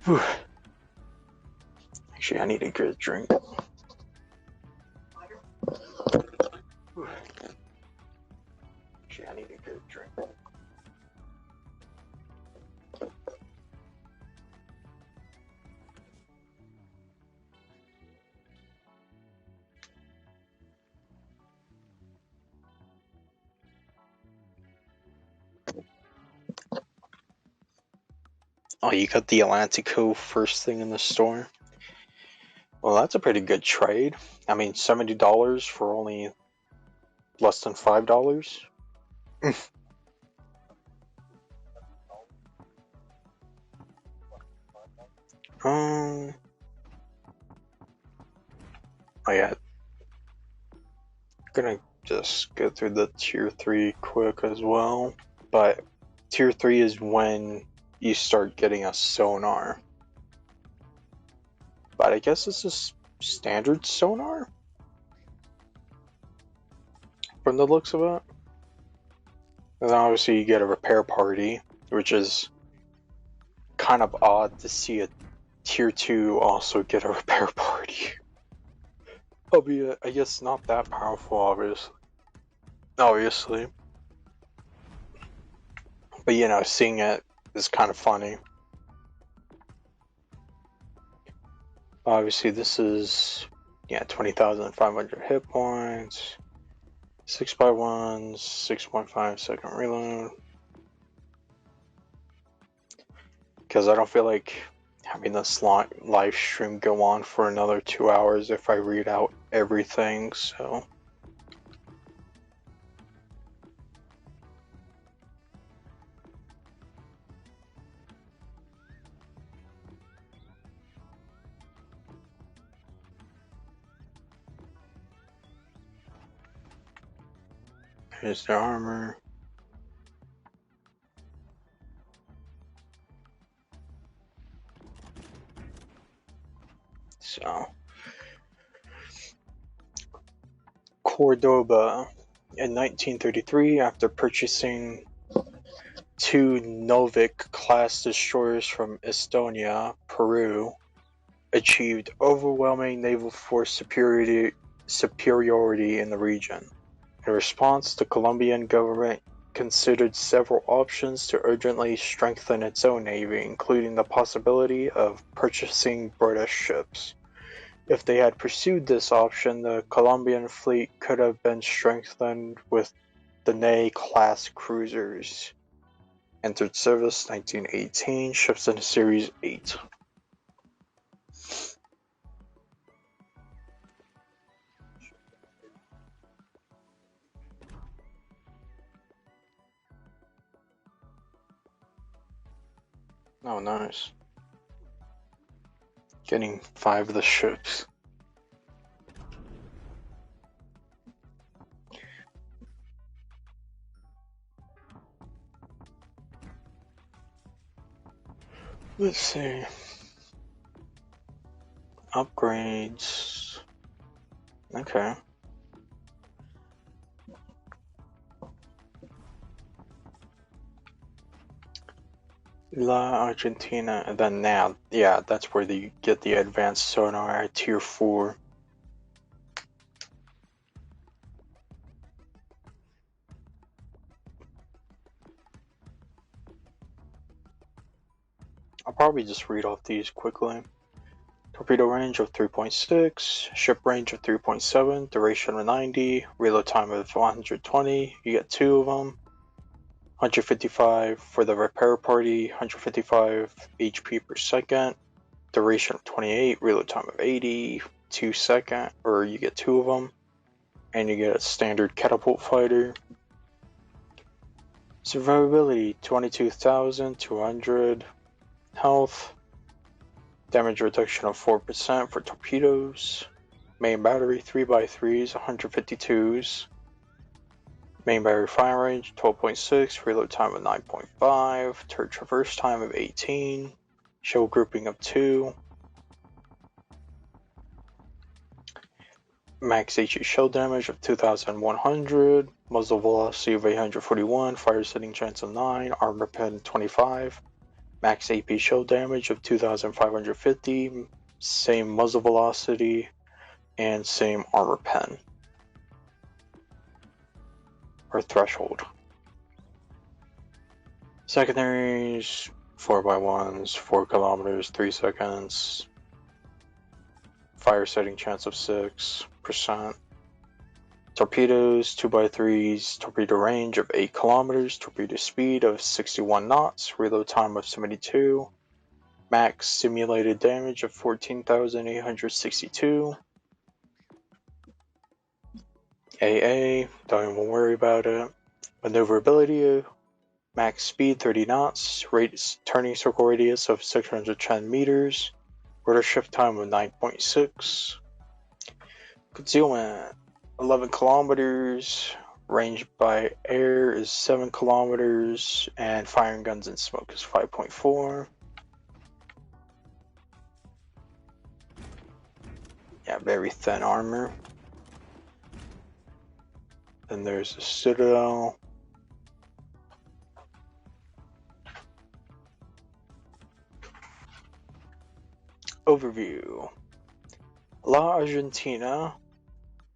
Whew. Actually, I need a good drink. Whew. Actually, I need a good drink. Oh, you got the Atlantico first thing in the store? Well, that's a pretty good trade. I mean, $70 for only less than $5? Oh yeah. Gonna just go through the tier 3 quick as well. But tier 3 is when you start getting a sonar. But I guess this is standard sonar? From the looks of it. And then obviously you get a repair party, which is kind of odd to see a tier 2 also get a repair party. Albeit, I guess not that powerful, obviously. But seeing it is kind of funny. Obviously this is 20,500 hit points, 6x1, 6.5 second reload. Because I don't feel like having this live stream go on for another 2 hours if I read out everything, so. Here's the armor. So, Cordoba. In 1933, after purchasing 2 Novik-class destroyers from Estonia, Peru, achieved overwhelming naval force superiority in the region. In response, the Colombian government considered several options to urgently strengthen its own navy, including the possibility of purchasing British ships. If they had pursued this option, the Colombian fleet could have been strengthened with the Ney-class cruisers. Entered service 1918, ships in Series 8. Oh, nice. Getting 5 of the ships. Let's see. Upgrades. Okay. La Argentina, and then now, yeah, that's where you get the advanced sonar at Tier 4. I'll probably just read off these quickly. Torpedo range of 3.6, ship range of 3.7, duration of 90, reload time of 120, you get 2 of them. 155 for the repair party, 155 HP per second, duration of 28, reload time of 80, 2 second, or you get 2 of them, and you get a standard catapult fighter. Survivability 22,200, health, damage reduction of 4% for torpedoes, main battery 3x3s, 152s, main battery fire range 12.6, reload time of 9.5, turret traverse time of 18, shell grouping of 2, max HE shell damage of 2,100, muzzle velocity of 841, fire setting chance of 9, armor pen 25, max AP shell damage of 2,550, same muzzle velocity, and same armor pen. Or threshold. Secondaries, 4x1s, 4 kilometers, 3 seconds. Fire setting chance of 6%. Torpedoes, 2x3s, torpedo range of 8 kilometers, torpedo speed of 61 knots, reload time of 72, max simulated damage of 14,862. AA, don't even worry about it. Maneuverability, max speed 30 knots, turning circle radius of 610 meters, rotor shift time of 9.6, concealment 11 kilometers, range by air is 7 kilometers, and firing guns and smoke is 5.4. Yeah, very thin armor. Then there's the Citadel. Overview. La Argentina.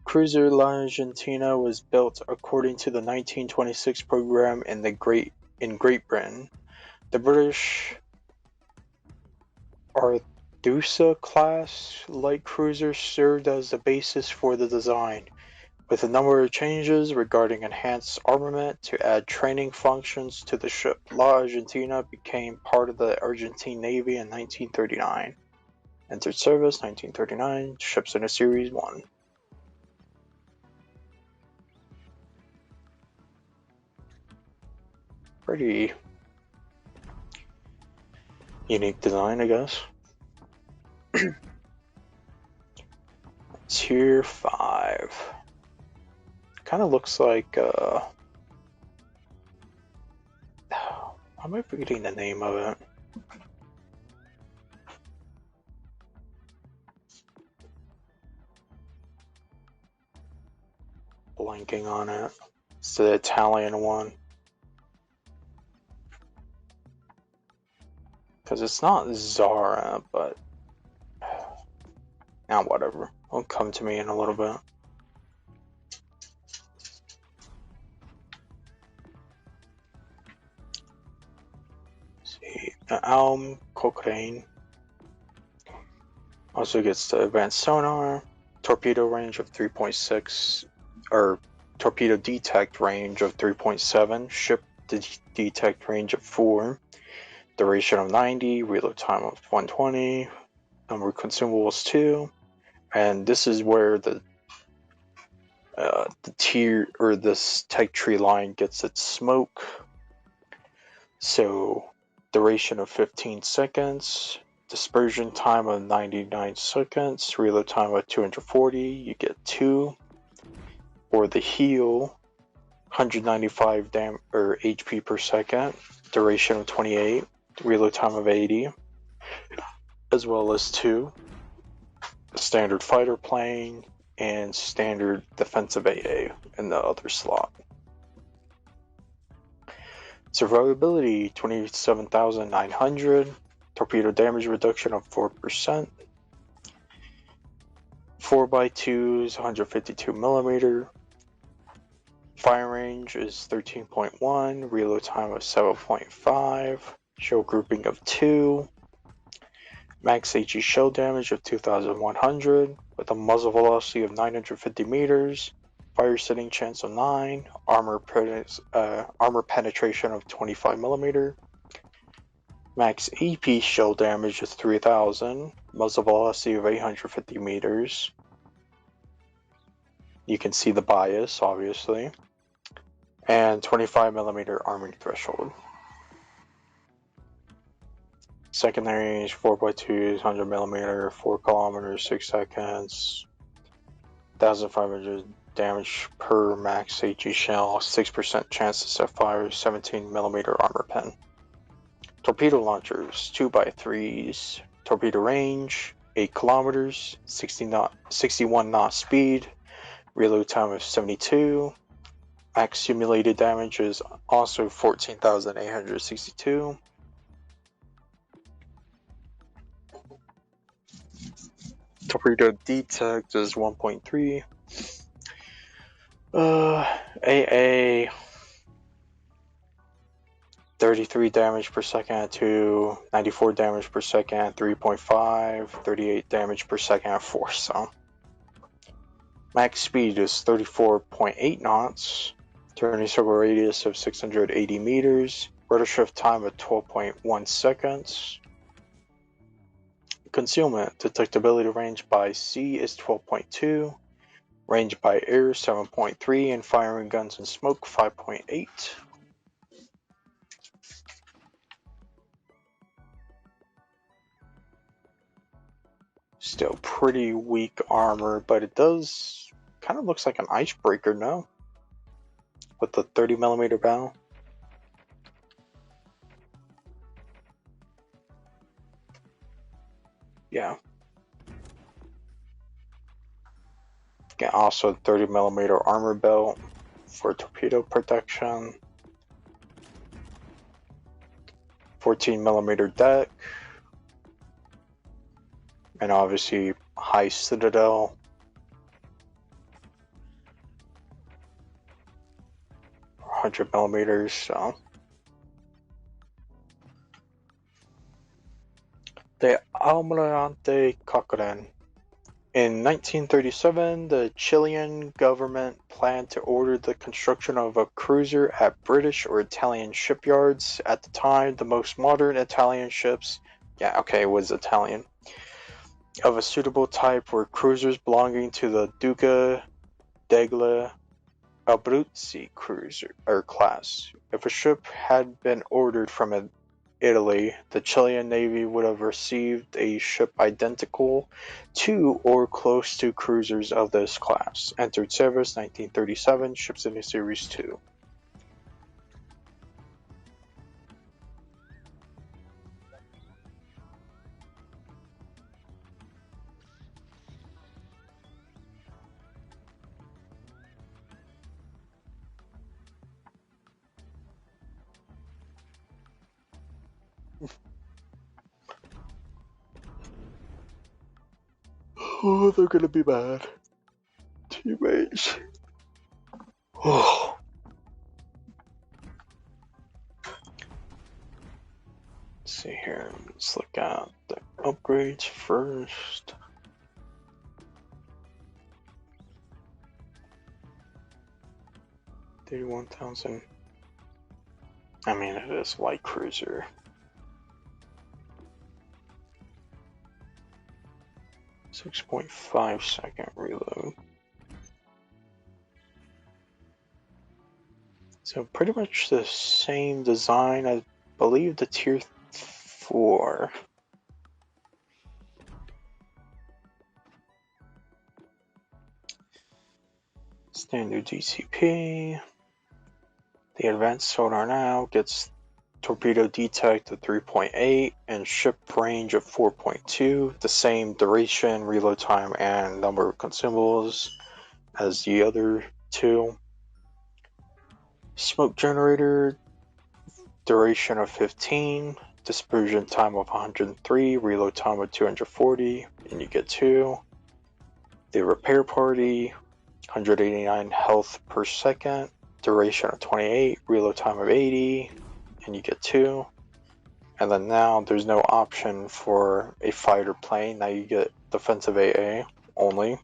Cruiser La Argentina was built according to the 1926 program in Great Britain. The British Arthusa class light cruiser served as the basis for the design, with a number of changes regarding enhanced armament to add training functions to the ship. La Argentina became part of the Argentine Navy in 1939. Entered service 1939, ships in a Series 1. Pretty unique design, I guess. Tier 5. Kind of looks like, why am I forgetting the name of it? Blanking on it. It's the Italian one. Because it's not Zara, but now whatever. It'll come to me in a little bit. Alm Cochrane. Also gets the advanced sonar, torpedo range of 3.6, or torpedo detect range of 3.7, ship detect range of 4, duration of 90, reload time of 120, number of consumables 2, and this is where the tier, or this tech tree line gets its smoke. So duration of 15 seconds, dispersion time of 99 seconds, reload time of 240, you get 2. Or the heal, 195 HP per second, duration of 28, reload time of 80, as well as 2. Standard fighter plane and standard defensive AA in the other slot. Survivability 27,900, torpedo damage reduction of 4%, 4x2s 152mm, fire range is 13.1, reload time of 7.5, shell grouping of 2, max HE shell damage of 2,100 with a muzzle velocity of 950 meters, fire setting chance of 9, armor penetration of 25mm, max EP shell damage of 3,000, muzzle velocity of 850 meters. You can see the bias, obviously, and 25mm arming threshold. Secondary range 4x2s, 100mm, 4 kilometers, 6 seconds, 1,500 damage per max HE shell, 6% chance to set fire, 17mm armor pen. Torpedo launchers 2x3s, torpedo range 8 kilometers, 61 knot speed, reload time of 72. Max simulated damage is also 14,862. Torpedo detect is 1.3. AA 33 damage per second at 2, 94 damage per second at 3.5, 38 damage per second at 4. So max speed is 34.8 knots, turning circle radius of 680 meters, rudder shift time of 12.1 seconds. Concealment detectability range by sea is 12.2, range by air 7.3, and firing guns and smoke 5.8. Still pretty weak armor, but it does kind of looks like an icebreaker, no? With the 30mm bow. Yeah. Get also 30mm armor belt for torpedo protection. 14mm deck. And obviously high citadel. 100mm, so. The Almirante Cochrane. In 1937, the Chilean government planned to order the construction of a cruiser at British or Italian shipyards. At the time, the most modern Italian ships, it was Italian, of a suitable type were cruisers belonging to the Duca degli Abruzzi cruiser or class. If a ship had been ordered from Italy, the Chilean Navy would have received a ship identical to or close to cruisers of this class. Entered service 1937, ships in the Series 2. Oh, they're gonna be bad. Teammates. Oh. Let's see here. look at the upgrades first. $31,000. I mean, it is light cruiser. 6.5 second reload. So pretty much the same design. I believe the tier 4. Standard DCP. The advanced sonar now gets torpedo detect at 3.8 and ship range of 4.2. The same duration, reload time, and number of consumables as the other two. Smoke generator, duration of 15, dispersion time of 103, reload time of 240, and you get 2. The repair party, 189 health per second, duration of 28, reload time of 80, and you get 2. And then now there's no option for a fighter plane. Now you get defensive AA only.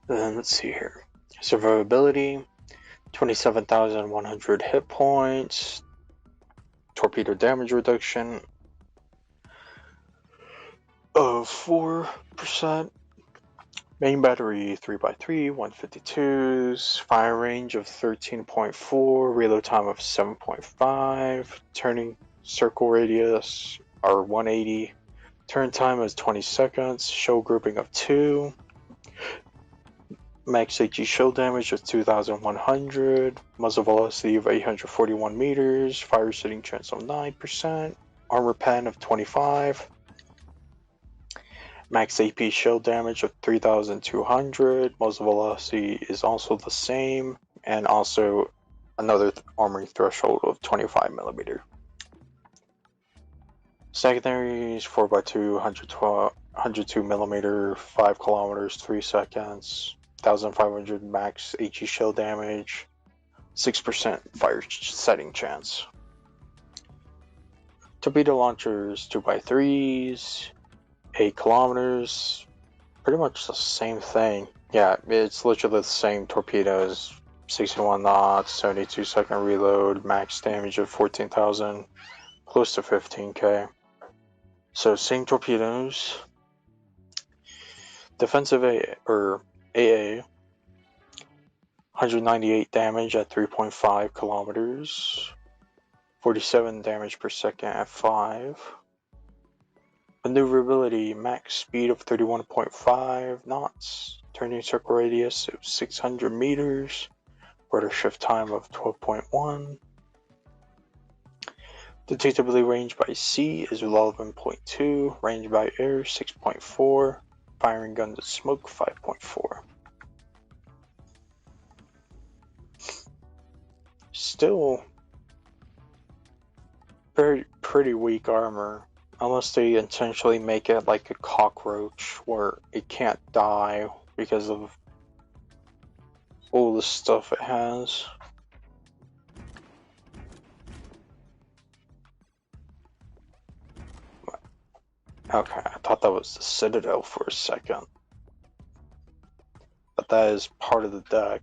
Then let's see here. Survivability, 27,100 hit points. Torpedo damage reduction of 4%. Main battery 3x3, 152s. Fire range of 13.4. Reload time of 7.5. Turning circle radius are 180. Turn time is 20 seconds. Shell grouping of 2. Max HE shell damage of 2,100. Muzzle velocity of 841 meters. Fire setting chance of 9%. Armor pen of 25. Max AP shell damage of 3,200. Muzzle velocity is also the same. And also another armoring threshold of 25mm. Secondaries 4x2, 102mm, 5 kilometers, 3 seconds. 1,500 max HE shell damage, 6% fire setting chance. Torpedo launchers 2x3s, 8 kilometers, pretty much the same thing. Yeah, it's literally the same torpedoes. 61 knots, 72 second reload, max damage of 14,000, close to 15k. So same torpedoes. Defensive AA, 198 damage at 3.5 kilometers, 47 damage per second at 5. Maneuverability, max speed of 31.5 knots, turning circle radius of 600 meters, rudder shift time of 12.1. Detectability range by sea is 11.2, range by air 6.4, firing gun to smoke 5.4. Still pretty weak armor, unless they intentionally make it like a cockroach where it can't die because of all the stuff it has. Okay, I thought that was the Citadel for a second. But that is part of the deck.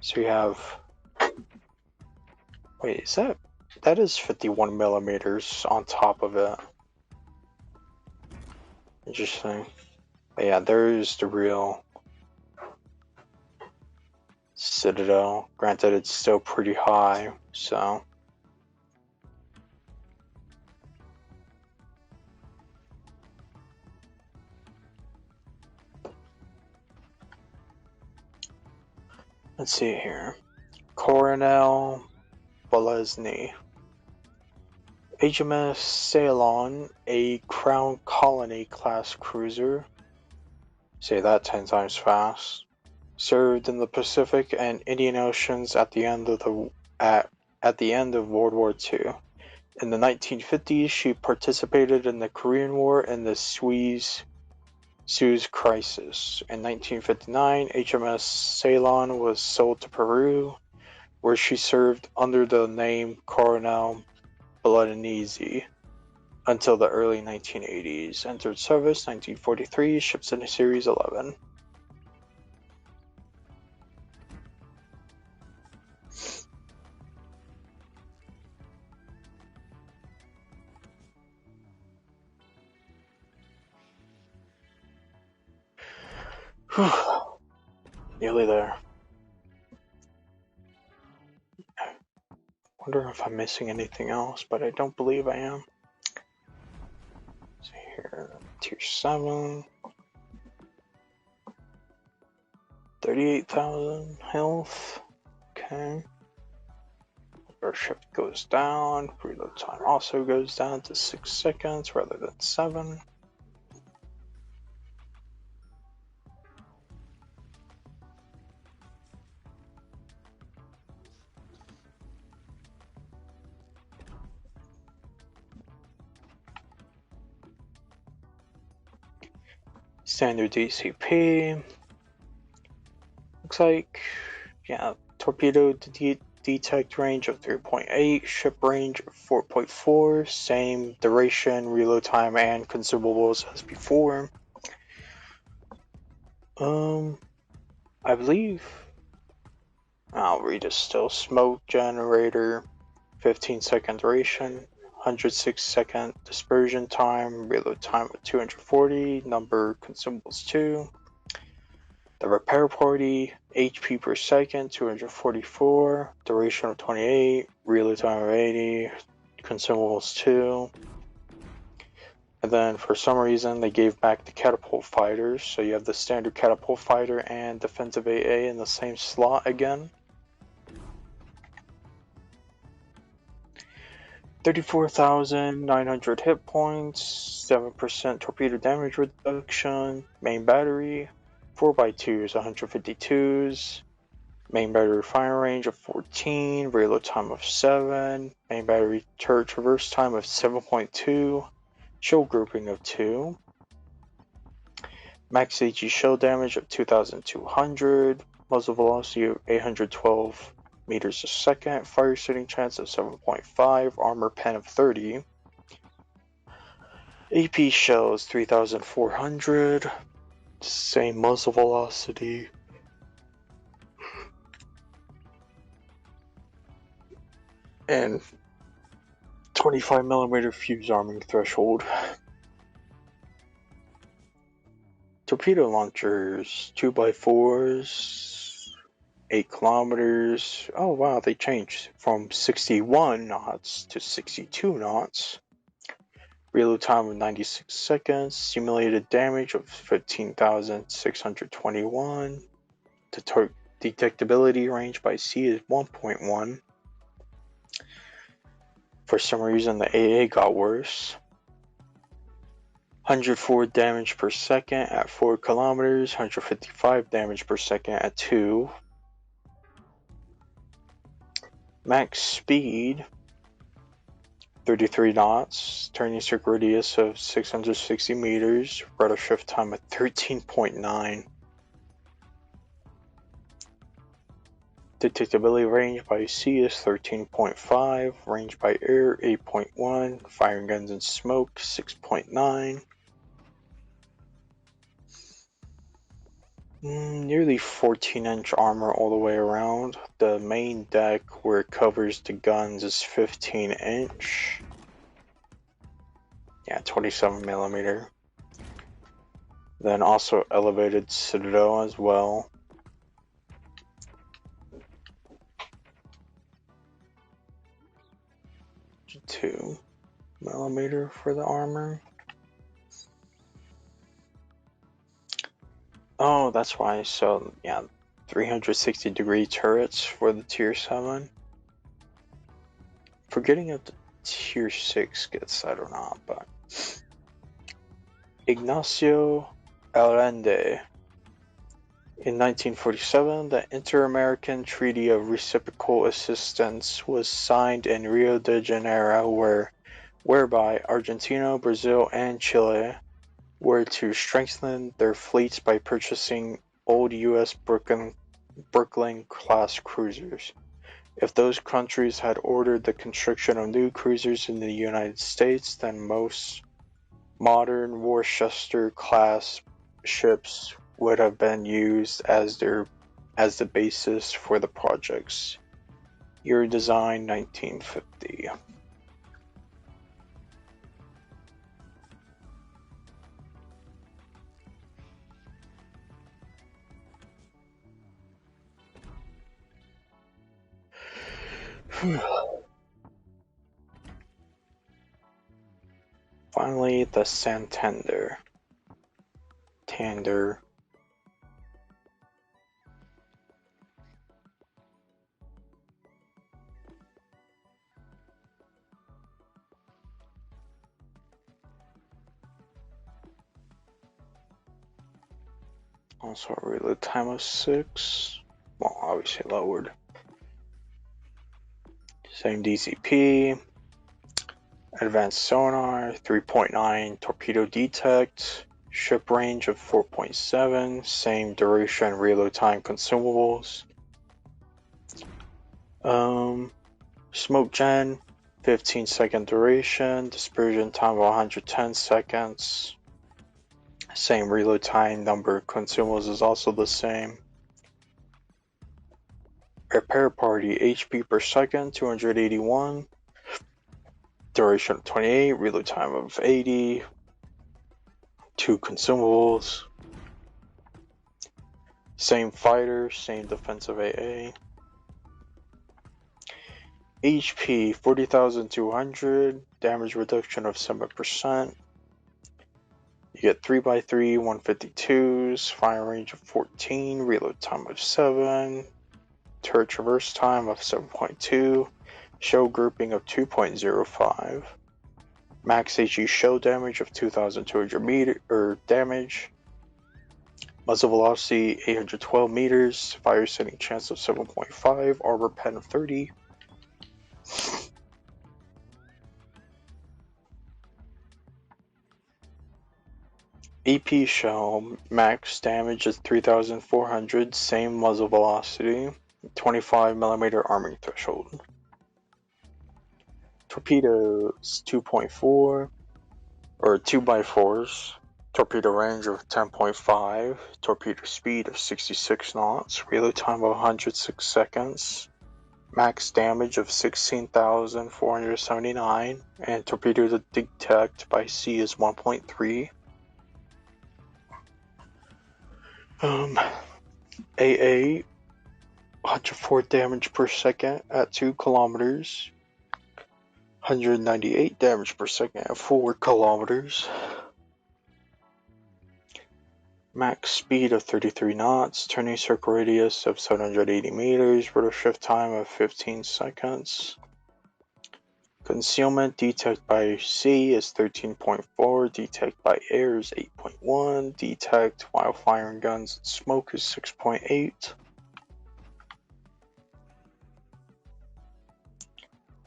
So you have... Wait, is that... That is 51mm on top of it. Interesting. But yeah, there's the real Citadel. Granted, it's still pretty high, so... Let's see here. Coronel Bolesny. HMS Ceylon, a Crown Colony class cruiser. Say that 10 times fast. Served in the Pacific and Indian Oceans at the end of World War II. In the 1950s, she participated in the Korean War and the Suez Suez Crisis. In 1959, HMS Ceylon was sold to Peru, where she served under the name Coronel Bolognese until the early 1980s. Entered service 1943, ships in Series 11. Nearly there. Wonder if I'm missing anything else, but I don't believe I am. Let's see here, tier 7. 38,000 health. Okay. Warship goes down. Reload time also goes down to 6 seconds rather than 7. Standard DCP. Looks like, yeah, torpedo detect range of 3.8, ship range of 4.4, same duration, reload time, and consumables as before. I believe I'll read it still. Smoke generator, 15-second duration, 106-second dispersion time, reload time of 240, number consumables 2. The repair party, HP per second, 244, duration of 28, reload time of 80, consumables 2. And then for some reason they gave back the catapult fighters, so you have the standard catapult fighter and defensive AA in the same slot again. 34,900 hit points, 7% torpedo damage reduction, main battery, 4x2s, 152s, main battery fire range of 14, reload time of 7, main battery turret traverse time of 7.2, shell grouping of 2, max HE shell damage of 2,200, muzzle velocity of 812 meters a second, fire setting chance of 7.5, armor pen of 30, AP shells 3,400, same muzzle velocity, and 25mm fuse arming threshold. Torpedo launchers, 2x4s, 8 kilometers. Oh wow, they changed from 61 knots to 62 knots. Reload time of 96 seconds. Simulated damage of 15,621. The detectability range by sea is 1.1. For some reason, the AA got worse. 104 damage per second at 4 kilometers. 155 damage per second at 2. Max speed 33 knots, turning circle radius of 660 meters, rudder shift time of 13.9. Detectability range by sea is 13.5, range by air 8.1, firing guns and smoke 6.9. Nearly 14-inch armor all the way around. The main deck where it covers the guns is 15-inch. Yeah, 27mm. Then also elevated citadel as well. Two millimeter for the armor. Oh, that's why. So yeah, 360-degree turrets for the tier 7. Forgetting if the tier 6 gets, I don't know, but Ignacio Allende. In 1947, the Inter-American Treaty of Reciprocal Assistance was signed in Rio de Janeiro, whereby Argentina, Brazil, and Chile were to strengthen their fleets by purchasing old U.S. Brooklyn-class cruisers. If those countries had ordered the construction of new cruisers in the United States, then most modern Worcester-class ships would have been used as the basis for the projects. Year design 1950. Finally, the Santander. Also a reload time of 6. Well, obviously lowered. Same DCP. Advanced sonar, 3.9 torpedo detect. Ship range of 4.7. Same duration, reload time, consumables. Smoke gen, 15-second duration. Dispersion time of 110 seconds. Same reload time, number of consumables is also the same. Repair party, HP per second, 281. Duration of 28, reload time of 80. 2 consumables. Same fighter, same defensive AA. HP 40,200, damage reduction of 7%. You get 3x3 152s, fire range of 14, reload time of 7, turret traverse time of 7.2, show grouping of 2.05, max HE show damage of 2,200 damage, muzzle velocity 812 meters, fire setting chance of 7.5, armor pen of 30. EP shell, max damage is 3,400, same muzzle velocity, 25mm arming threshold. Torpedoes 2.4, or 2x4s, torpedo range of 10.5, torpedo speed of 66 knots, reload time of 106 seconds, max damage of 16,479, and torpedo detect by sea is 1.3. AA 104 damage per second at 2 kilometers, 198 damage per second at 4 kilometers, max speed of 33 knots, turning circle radius of 780 meters, rotor shift time of 15 seconds. Concealment detect by sea is 13.4, detect by air is 8.1, detect while firing guns and smoke is 6.8.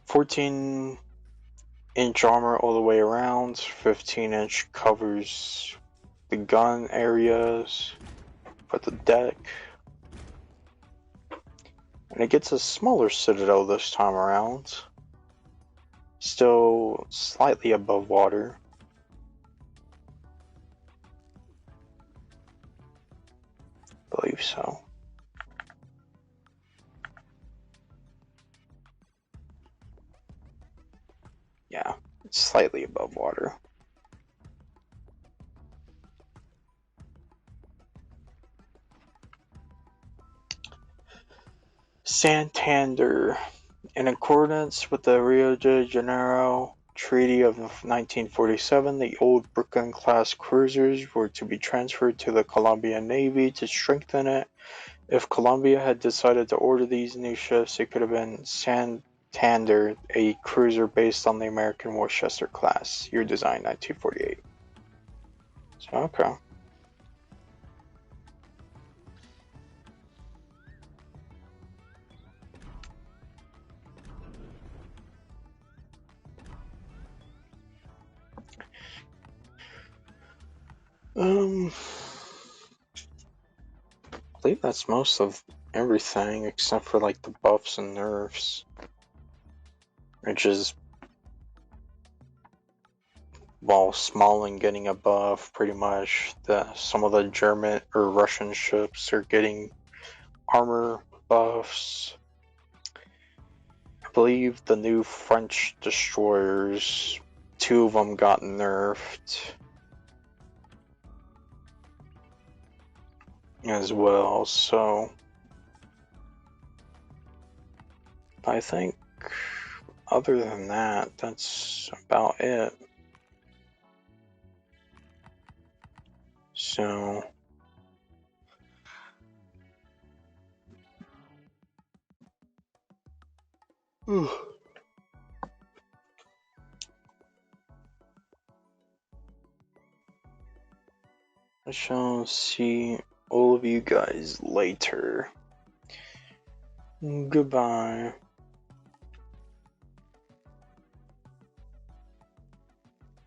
14-inch armor all the way around, 15-inch covers the gun areas for the deck. And it gets a smaller citadel this time around. Still slightly above water. I believe so. Yeah, it's slightly above water. Santander. In accordance with the Rio de Janeiro Treaty of 1947, the old Brooklyn-class cruisers were to be transferred to the Colombian Navy to strengthen it. If Colombia had decided to order these new ships, it could have been Santander, a cruiser based on the American Worcester class. Year design 1948. So, okay. I believe that's most of everything except for like the buffs and nerfs, which is, well, Smalling getting a buff pretty much. Some of the German or Russian ships are getting armor buffs. I believe the new French destroyers, 2 of them got nerfed as well, so I think other than that, that's about it. So I shall see all of you guys later. Goodbye.